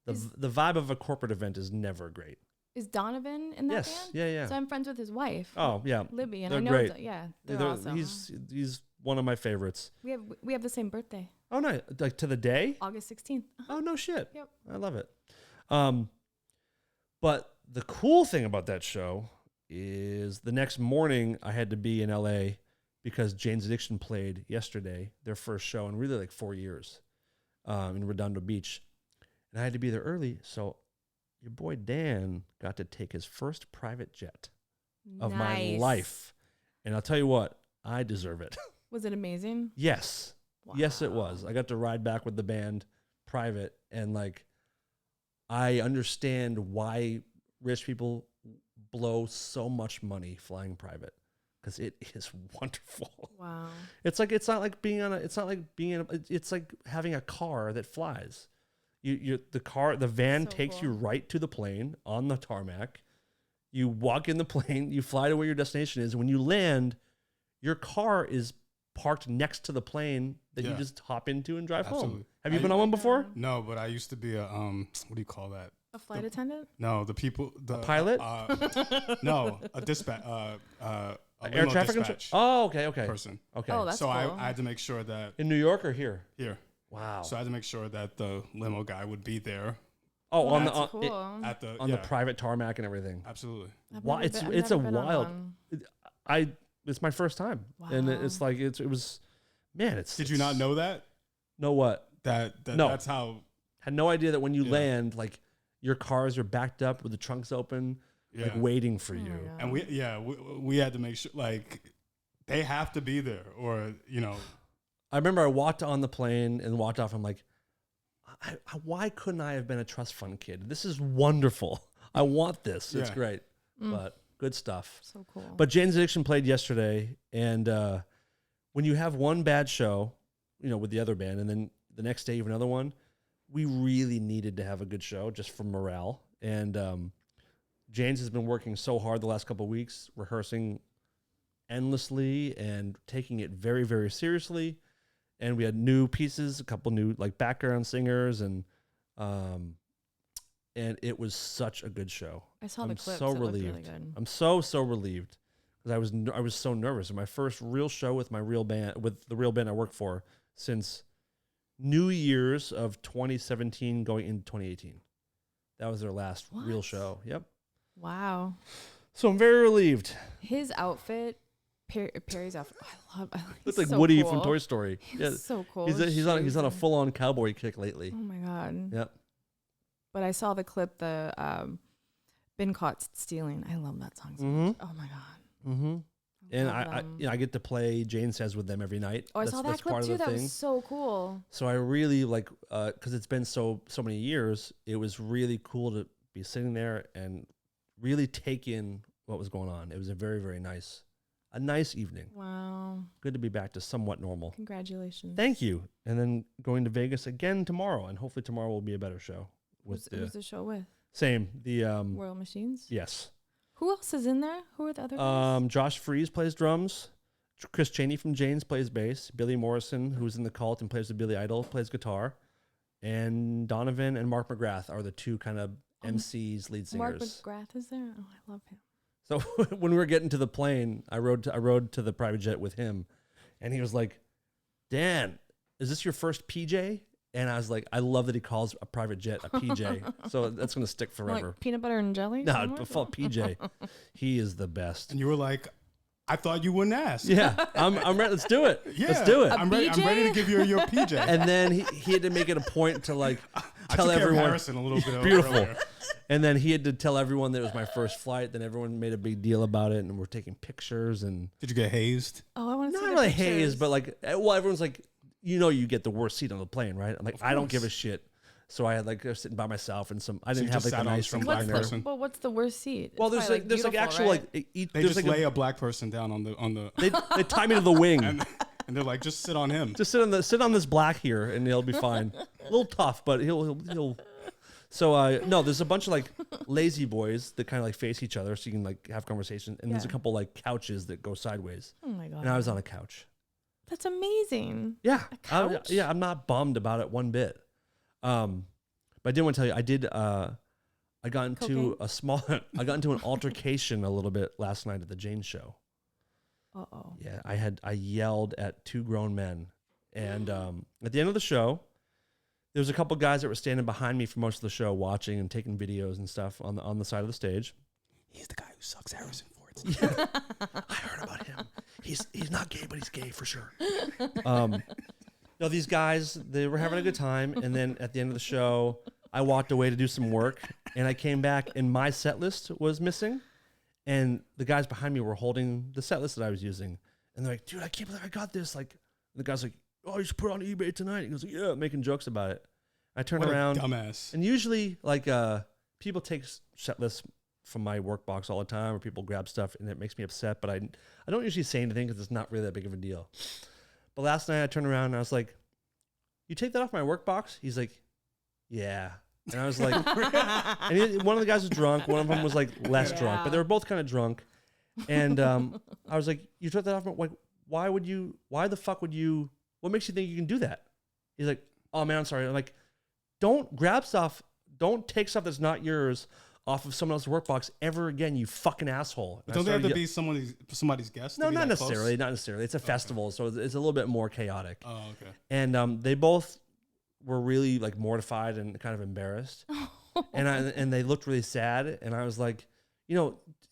the vibe of a corporate event is never great. Is Donovan in that band? Yeah. So I'm friends with his wife. Oh yeah, Libby, and they're I know great. They're awesome. He's one of my favorites. We have the same birthday. Oh no, like to the day? August 16th. Oh no shit. Yep. I love it. But the cool thing about that show is the next morning I had to be in LA because Jane's Addiction played yesterday, their first show in really like 4 years, in Redondo Beach. And I had to be there early, so your boy Dan got to take his first private jet of my life. And I'll tell you what, I deserve it. Was it amazing? Yes. Wow. Yes, it was. I got to ride back with the band private, and like I understand why rich people blow so much money flying private, because it is wonderful. Wow. It's like having a car that flies. The van takes you right to the plane on the tarmac. You walk in the plane, you fly to where your destination is. When you land, your car is parked next to the plane that you just hop into and drive home. Have you been on one before? No, but I used to be a what do you call that? A flight attendant? No, the pilot? No, a dispatch. Air traffic control. Oh, okay. Person. Okay. Oh, that's so cool. I had to make sure that in New York or here? Here. Wow. So I had to make sure that the limo guy would be there. Oh, Well, on that's the cool. At the the private tarmac and everything. Absolutely. Wow, it's a wild. It's my first time, and it's like it was, man. Did you not know that? Know what? No. That's how. Had no idea that when you land, like your cars are backed up with the trunks open, like waiting for you. And we had to make sure like they have to be there, or I remember I walked on the plane and walked off. I'm like, why couldn't I have been a trust fund kid? This is wonderful. I want this. It's great. But good stuff. So cool. But Jane's Addiction played yesterday, and when you have one bad show, with the other band, and then the next day you have another one, we really needed to have a good show just for morale. And James has been working so hard the last couple of weeks, rehearsing endlessly and taking it very, very seriously. And we had new pieces, a couple new like background singers, and it was such a good show. I saw the I'm clips. so It looked relieved. really good. I'm so relieved because I was so nervous. My first real show with my real band, with the real band I work for, since New Year's of 2017 going into 2018. That was their last real show. Yep. Wow. So I'm very relieved. His outfit, Perry's outfit. I love. Looks He's like so Woody cool. from Toy Story. He's so cool. He's on a full on cowboy kick lately. Oh my god. Yep. But I saw the clip, the Been Caught Stealing. I love that song so much. Oh my god. Mm-hmm. And Love them. I get to play Jane Says with them every night. Oh, I saw that clip too. That was so cool. So I really like, because it's been so many years, it was really cool to be sitting there and really take in what was going on. It was a very, very nice evening. Wow. Good to be back to somewhat normal. Congratulations. Thank you. And then going to Vegas again tomorrow, and hopefully tomorrow will be a better show. Who's the show with? Same. The Royal Machines? Yes. Who else is in there? Who are the other guys? Josh Freese plays drums. Chris Chaney from Jane's plays bass. Billy Morrison, who's in the Cult and plays with Billy Idol, plays guitar. And Donovan and Mark McGrath are the two kind of MCs, lead singers. Mark McGrath is there? Oh, I love him. So when we were getting to the plane, I rode to the private jet with him, and he was like, "Dan, is this your first PJ?" And I was like, "I love that he calls a private jet a PJ." So that's gonna stick forever. Like peanut butter and jelly? No, default PJ. He is the best. And you were like, I thought you wouldn't ask. Yeah, I'm ready. Let's do it. Yeah, Let's do it. I'm ready to give you your PJ. And then he had to make it a point to like I tell took care of everyone. Harrison a little bit Beautiful. earlier. And then he had to tell everyone that it was my first flight. Then everyone made a big deal about it, and we're taking pictures. And Did you get hazed? Oh, I want to see not the really pictures. hazed, but like, well, everyone's like, you get the worst seat on the plane, right? I'm like, I don't give a shit. So I had like, I was sitting by myself, and I didn't you have just like a sat on nice some recliner. black person? Well, what's the worst seat? Well, It's there's probably, like beautiful, actual right? like They there's just like lay a black person down on the they tie me to the wing. and they're like, just sit on him. Just sit on this black here, and he'll be fine. A little tough, but he'll. So no, there's a bunch of like lazy boys that kind of like face each other, so you can like have conversation. And there's a Yeah. couple like couches that go sideways. Oh my god. And I was on a couch. That's amazing. Yeah, A couch? I'm not bummed about it one bit. But I did want to tell you, I did. I got into Cocaine? I got into an altercation a little bit last night at the Jane show. Uh-oh. Yeah, I yelled at two grown men, and at the end of the show, there was a couple guys that were standing behind me for most of the show, watching and taking videos and stuff on the side of the stage. He's the guy who sucks Harrison Ford. Yeah. I heard about him. He's not gay, but he's gay for sure. No, these guys, they were having a good time, and then at the end of the show, I walked away to do some work, and I came back, and my set list was missing, and the guys behind me were holding the set list that I was using, and they're like, "Dude, I can't believe I got this!" Like, the guy's like, "Oh, you should put it on eBay tonight." He goes, "Yeah," making jokes about it. I turn What around, a dumbass. and usually, like, people take set lists from my work box all the time, or people grab stuff, and it makes me upset. But I don't usually say anything because it's not really that big of a deal. But last night I turned around and I was like, "You take that off my work box?" He's like, "Yeah." And I was like, one of the guys was drunk. One of them was like less drunk, but they were both kind of drunk. And I was like, "You took that off? Like, why the fuck would you? What makes you think you can do that?" He's like, "Oh man, I'm sorry." I'm like, "Don't grab stuff. Don't take stuff that's not yours off of someone else's work box ever again, you fucking asshole." And Don't they have to be somebody's guest? No, to be not that close? necessarily. Not necessarily. It's a festival, so it's a little bit more chaotic. Oh, okay. And they both were really like mortified and kind of embarrassed, and they looked really sad. And I was like,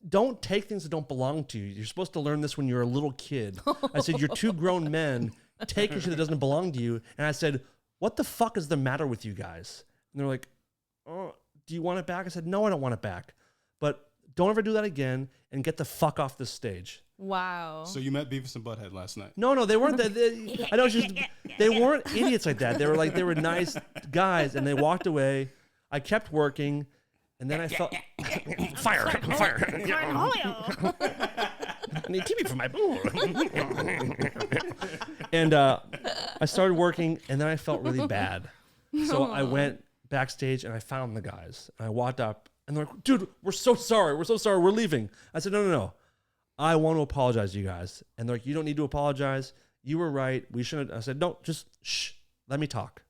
don't take things that don't belong to you. You're supposed to learn this when you're a little kid. I said, "You're two grown men taking shit that doesn't belong to you." And I said, "What the fuck is the matter with you guys?" And they're like, "Oh, do you want it back?" I said, "No, I don't want it back. But don't ever do that again and get the fuck off this stage." Wow. So you met Beavis and Butthead last night. No, they weren't. I know, they weren't idiots like that. They were nice guys, and they walked away. I kept working, and then I felt fire. I need TV for my pool. And I started working, and then I felt really bad. So I went backstage, and I found the guys. And I walked up, And they're like, dude, we're so sorry. We're so sorry. We're leaving. I said, no. I want to apologize to you guys. And they're like, you don't need to apologize. You were right. We shouldn't. I said, no, just shh. Let me talk.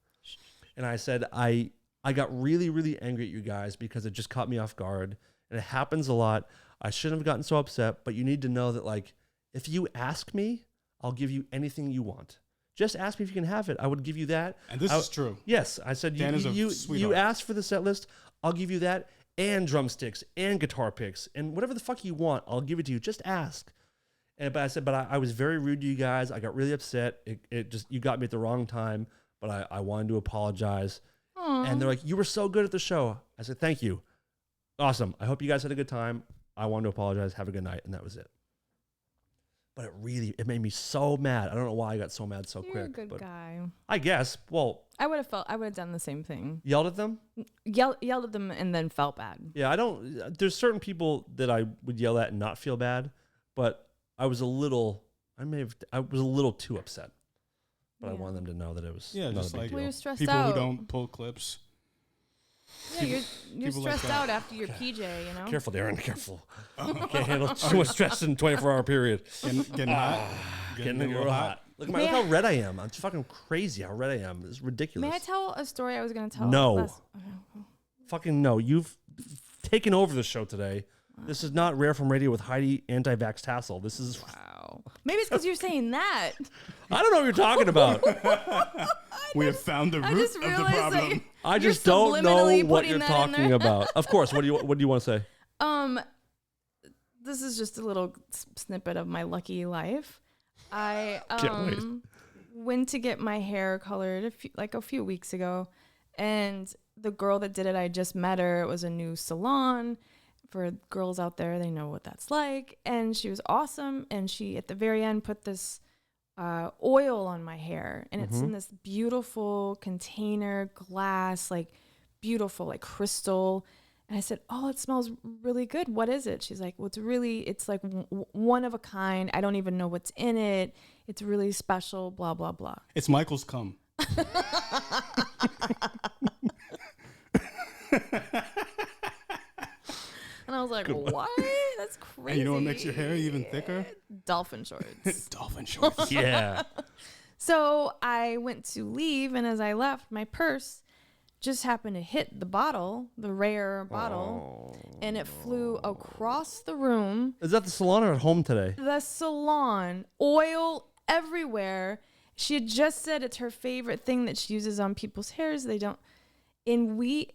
And I said, I got really, really angry at you guys because it just caught me off guard. And it happens a lot. I shouldn't have gotten so upset, but you need to know that, like, if you ask me, I'll give you anything you want. Just ask me if you can have it. I would give you that. And this is true. Yes. I said, you asked for the set list. I'll give you that and drumsticks and guitar picks and whatever the fuck you want. I'll give it to you. Just ask. But I said, I was very rude to you guys. I got really upset. It just, you got me at the wrong time, but I wanted to apologize. Aww. And they're like, you were so good at the show. I said, thank you. Awesome. I hope you guys had a good time. I wanted to apologize. Have a good night. And that was it. But it made me so mad. I don't know why I got so mad so You're quick. a good but guy. I guess. Well, I would have done the same thing. yelled at them? Yelled at them and then felt bad. Yeah, there's certain people that I would yell at and not feel bad, but I was a little too upset. But I wanted them to know that it was not just a big like deal. Well, you're stressed people out. who don't pull clips. Yeah, you're people like stressed that. out after your PJ, you know? Careful, Darren, careful. Can't handle too much stress in a 24-hour period. Getting hot. Getting real hot. Look how red I am. I'm fucking crazy how red I am. It's ridiculous. May I tell a story I was going to tell? No. Fucking no. You've taken over the show today. This is not Rare from Radio with Heidi Anti-Vax Tassel. This is... Wow. Maybe it's because you're saying that. I don't know what you're talking about. We have found the root just of the realized problem. I just don't know what you're talking about. Of course. What do you want to say? This is just a little snippet of my lucky life. I Can't wait. went to get my hair colored a few weeks ago, and the girl that did it, I just met her. It was a new salon. For girls out there, they know what that's like. And she was awesome. And she, at the very end, put this oil on my hair. And it's in this beautiful container, glass, like beautiful, like crystal. And I said, oh, it smells really good. What is it? She's like, well, it's like one of a kind. I don't even know what's in it. It's really special, blah, blah, blah. It's Michael's cum. And I was like, what? That's crazy. And you know what makes your hair even thicker? Dolphin shorts. Dolphin shorts. Yeah. So I went to leave, and as I left, my purse just happened to hit the bottle, the rare bottle, and it flew across the room. Is that the salon or at home today? The salon, oil everywhere. She had just said it's her favorite thing that she uses on people's hairs. They don't. And we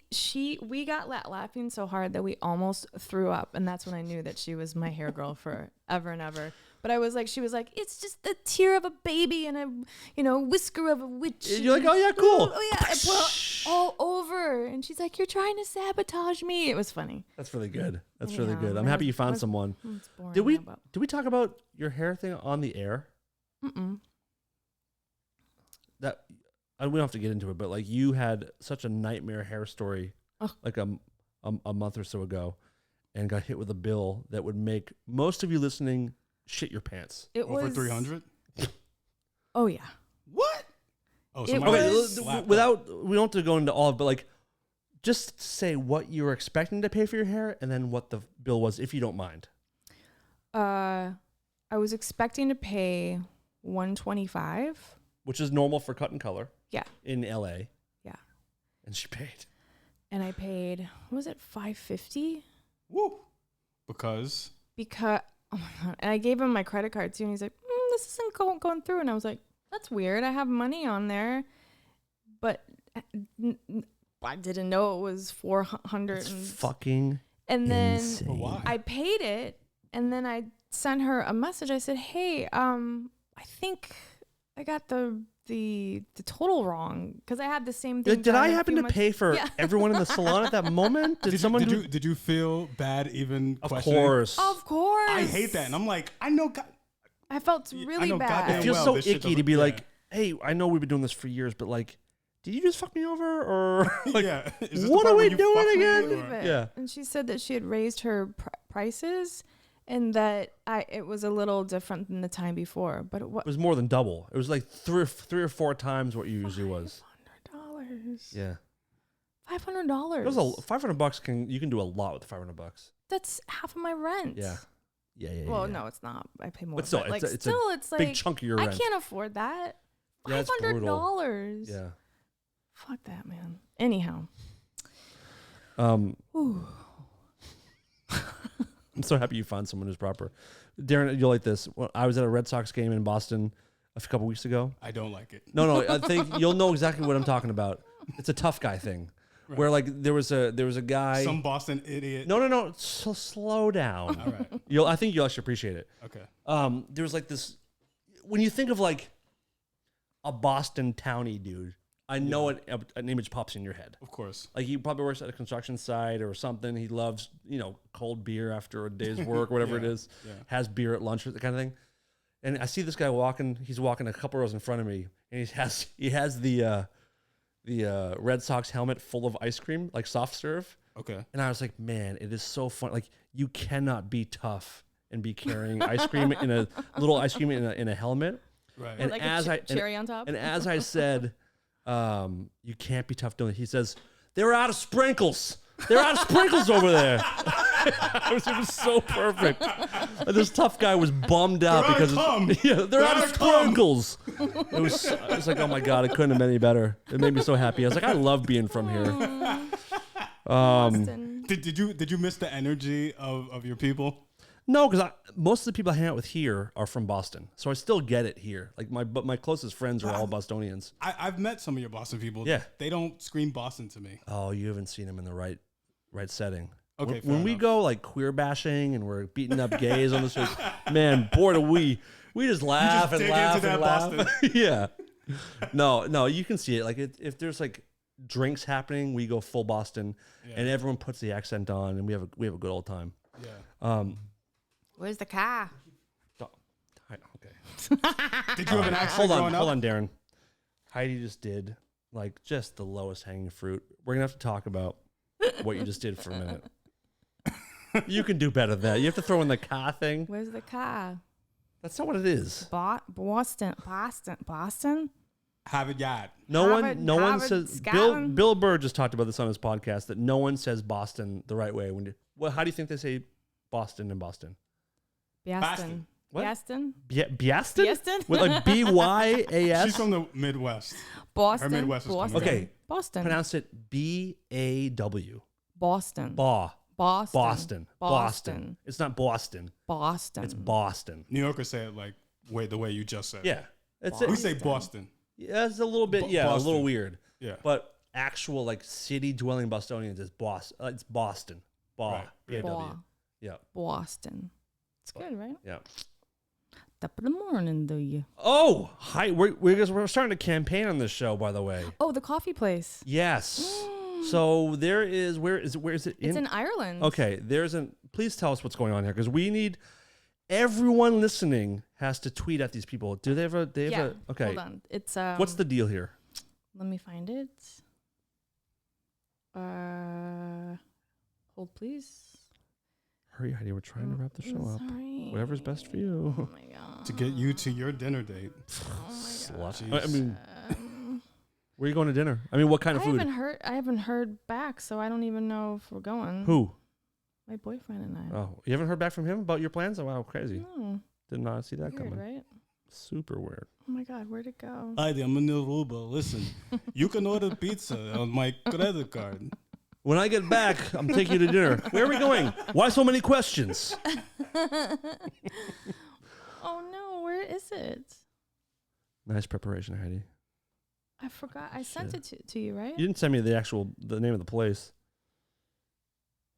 got laughing so hard that we almost threw up. And that's when I knew that she was my hair girl forever and ever. But I was like, she was like, it's just the tear of a baby and a whisker of a witch. You're like, oh yeah, cool. Oh yeah, it put all over. And she's like, you're trying to sabotage me. It was funny. That's really good. That's really Yeah, good. I'm that happy you was- found was- someone. It's boring, Did we but- talk about your hair thing on the air? Mm-mm. That we don't have to get into it, but like you had such a nightmare hair story like a month or so ago, and got hit with a bill that would make most of you listening shit your pants. It Over was 300? Oh yeah. What? Oh, It somebody was- slapped We don't have to go into all, but like, just say what you were expecting to pay for your hair, and then what the bill was, if you don't mind. I was expecting to pay $125. Which is normal for cut and color. Yeah. In LA. Yeah. And she paid. And I paid, what was it, $550? Woo. Because Because, oh my God. And I gave him my credit card too. And he's like, this isn't going through. And I was like, that's weird. I have money on there. But I didn't know it was $400. It's fucking And then insane. But why? I paid it. And then I sent her a message. I said, hey, I think I got the total wrong because I had the same thing. Did I done a happen few to months- pay for Yeah. everyone in the salon at that moment? did you feel bad even Of questioning? course. Of course. I hate that. And I'm like, I know God. I felt I really know bad. goddamn It feels well, so this shit icky to doesn't- be yeah. like, hey, I know we've been doing this for years, but like, did you just fuck me over? Or like, yeah. Is this what the are part we where you doing fuck me, again? or- Believe it. Yeah. And she said that she had raised her prices and that it was a little different than the time before. But it was more than double. It was like three or four times what you usually was. $500. Yeah. $500. Those $500 you can do a lot with $500. That's half of my rent. Yeah. Well, no, it's not. I pay more. But still, but it's like big chunk of your rent. I can't afford that. Yeah, it's brutal. $500. Yeah. Fuck that, man. Anyhow. I'm so happy you found someone who's proper. Darren, you'll like this. Well, I was at a Red Sox game in Boston a couple weeks ago. I don't like it. No, I think you'll know exactly what I'm talking about. It's a tough guy thing, where like there was a guy. Some Boston idiot. No. So slow down. All right. I think you'll actually appreciate it. Okay. There was like this. When you think of like a Boston townie dude, I know an image pops in your head. Of course. Like he probably works at a construction site or something. He loves, cold beer after a day's work, whatever it is. Yeah. Has beer at lunch, that kind of thing. And I see this guy walking. He's walking a couple rows in front of me, and he has the Red Sox helmet full of ice cream, like soft serve. Okay. And I was like, man, it is so fun. Like you cannot be tough and be carrying ice cream in a little ice cream in a helmet. Right. And Like as a cherry on top. And as I said, you can't be tough doing it. He says, they're out of sprinkles. They're out of sprinkles over there. It was so perfect. And this tough guy was bummed out because they're out of sprinkles. It was like, oh my God, it couldn't have been any better. It made me so happy. I was like, I love being from here. Boston. Did you miss the energy of your people? No, because most of the people I hang out with here are from Boston, so I still get it here. Like my closest friends are all Bostonians. I've met some of your Boston people. Yeah, they don't scream Boston to me. Oh, you haven't seen them in the right setting. Okay, when we go like queer bashing and we're beating up gays on the street, man, boy, do we just laugh and laugh and laugh. Yeah, no, you can see it. Like if there's like drinks happening, we go full Boston, and everyone puts the accent on, and we have a good old time. Yeah. Where's the car? Okay. Did you have an accent Hold on, Darren. Heidi just did like just the lowest hanging fruit. We're gonna have to talk about what you just did for a minute. You can do better than that. You have to throw in the car thing. Where's the car? That's not what it is. Boston. Have it yet. No one says. Scotland? Bill Burr just talked about this on his podcast that no one says Boston the right way. How do you think they say Boston in Boston? Biaston. What? Biaston? Biaston? Biaston? With like BYAS? She's from the Midwest. Boston. Her Midwest is coming Boston. Okay. Boston. Pronounce it BAW. Boston. Boston. Boston. It's not Boston. Boston. It's Boston. New Yorkers say it like the way you just said. Yeah. We say Boston. Yeah, it's a little bit. A little weird. Yeah. But actual like city dwelling Bostonians is it's Boston. Right. BAW. Yeah. Boston. It's good, right? Yeah. Top of the morning, do you? Oh, hi. We're starting a campaign on this show, by the way. Oh, the coffee place. Yes. So there is. Where is it? It's in Ireland. Okay. Please tell us what's going on here, because we need everyone listening has to tweet at these people. Do they have a? Okay. Hold on. It's what's the deal here? Let me find it. Hold please. Hurry, Heidi. We're trying to wrap the show up. Sorry. Whatever's best for you. Oh my god. To get you to your dinner date. Slut. I mean, where are you going to dinner? I mean, what kind of food? I haven't heard back, so I don't even know if we're going. Who? My boyfriend and I. Oh, you haven't heard back from him about your plans? Oh, wow, crazy. No. Did not see that Weird, coming. right? Super weird. Oh my god, where'd it go? Heidi, I'm in Aruba. Listen, you can order pizza on my credit card. When I get back, I'm taking you to dinner. Where are we going? Why so many questions? Oh no, where is it? Nice preparation, Heidi. I forgot. I sent it to you, right? You didn't send me the name of the place.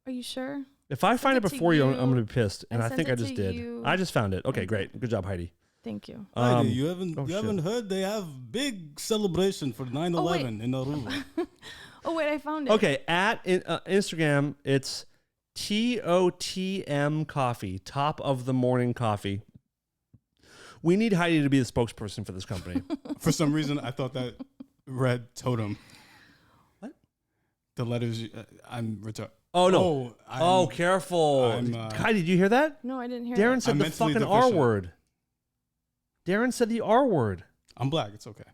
Are you sure? If I find it it to before you, I'm you. going to be pissed. And I sent think I it just to did. you. I just found it. Okay, great. Good job, Heidi. Thank you. Heidi, you haven't shit. heard they have big celebration for 9/11 in Aruba. Oh wait, I found it. Okay, at Instagram, it's TOTM Coffee, top of the morning coffee. We need Heidi to be the spokesperson for this company. For some reason, I thought that read totem. What? The letters. I'm retarded. Oh, no. Careful. Heidi, did you hear that? No, I didn't hear Darren that. said I'm the mentally fucking R deficient. word. Darren said the R word. I'm black. It's okay.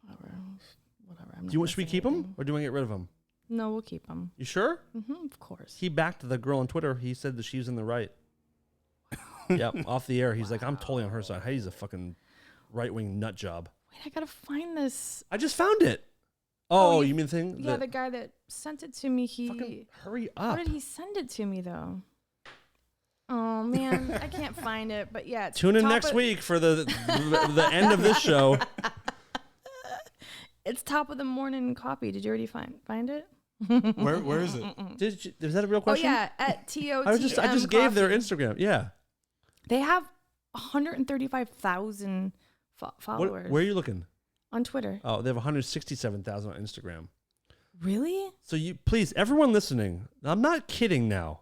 Whatever. Should we keep him or do we get rid of him? No, we'll keep him. You sure? Of course. He backed the girl on Twitter. He said that she's in the right. Yep, off the air. He's like, I'm totally on her side. Heidi's a fucking right-wing nut job. Wait, I gotta find this. I just found it. Oh, you mean the thing? Yeah, the guy that sent it to me, Fucking hurry up. How did he send it to me, though? Oh, man. I can't find it, but yeah. Tune in next week for the end of this show. It's Top of the Morning Coffee. Did you already find it? Where is it? Is that a real question? Oh, yeah, at TOTM I just gave their Instagram. Yeah. They have 135,000 followers. Where are you looking? On Twitter. Oh, they have 167,000 on Instagram. Really? So you please, everyone listening, I'm not kidding now.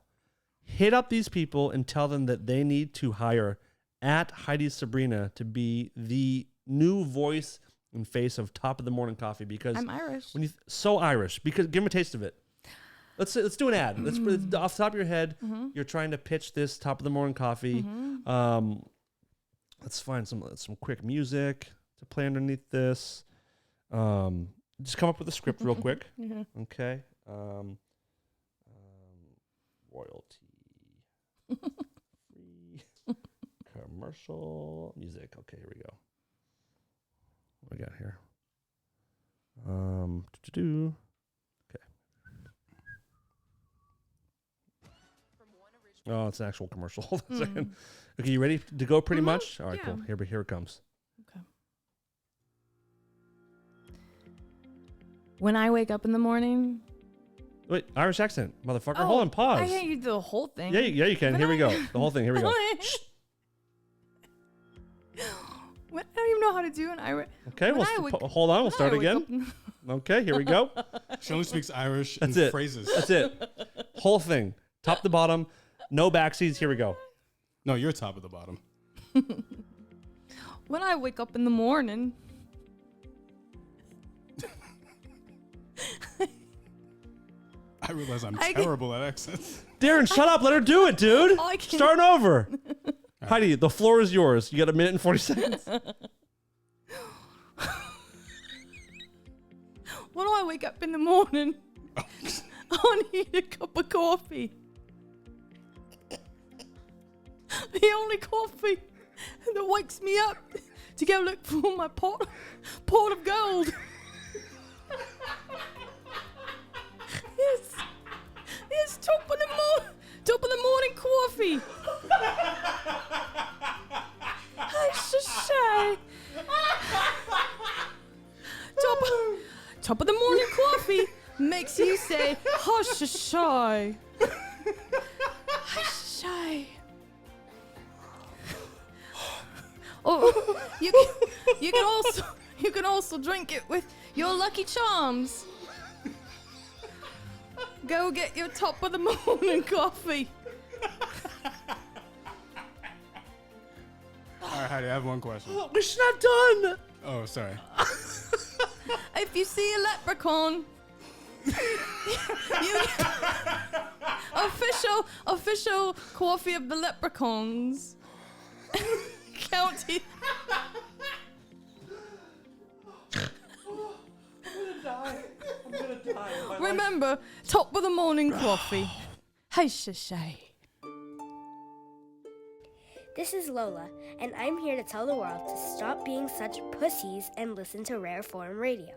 Hit up these people and tell them that they need to hire at Heidi Sabrina to be the new voice and face of Top of the Morning Coffee because I'm Irish. So Irish because give them a taste of it. Let's do an ad. Let's off the top of your head. You're trying to pitch this Top of the Morning Coffee. Let's find some quick music to play underneath this. Just come up with a script real quick. Okay. Royalty free commercial music. Okay, here we go. What we got here? Okay. Oh, it's an actual commercial. Hold on a second. Okay, you ready to go pretty much? All right, cool. Here it comes. Okay. When I wake up in the morning. Wait, Irish accent, motherfucker. Hold on, pause. I can't do the whole thing. Yeah, you can. Here we go. The whole thing. Here we go. I don't even know how to do an Irish. Okay, hold on. We'll start again. Okay, here we go. She only speaks Irish That's in it. phrases. That's it. Whole thing. Top to bottom. No backseats. Here we go. No, you're top of the bottom. When I wake up in the morning. I realize I'm terrible at accents. Darren, shut up. Let her do it, dude. I can- Starting over. Heidi, the floor is yours. You got 1 minute and 40 seconds. When I wake up in the morning, I need a cup of coffee. The only coffee that wakes me up to go look for my pot of gold. It's top of the morning coffee. I should say. Top of the morning coffee makes you say, hush shy. Hush shy. Oh, you can also drink it with your Lucky Charms. Go get your top of the morning coffee. All right, Heidi, I have one question. We're not done. Oh, sorry. If you see a leprechaun, official coffee of the leprechauns. County. I'm gonna die. Remember, top of the morning coffee. Hey, shay. This is Lola, and I'm here to tell the world to stop being such pussies and listen to Rare Form Radio.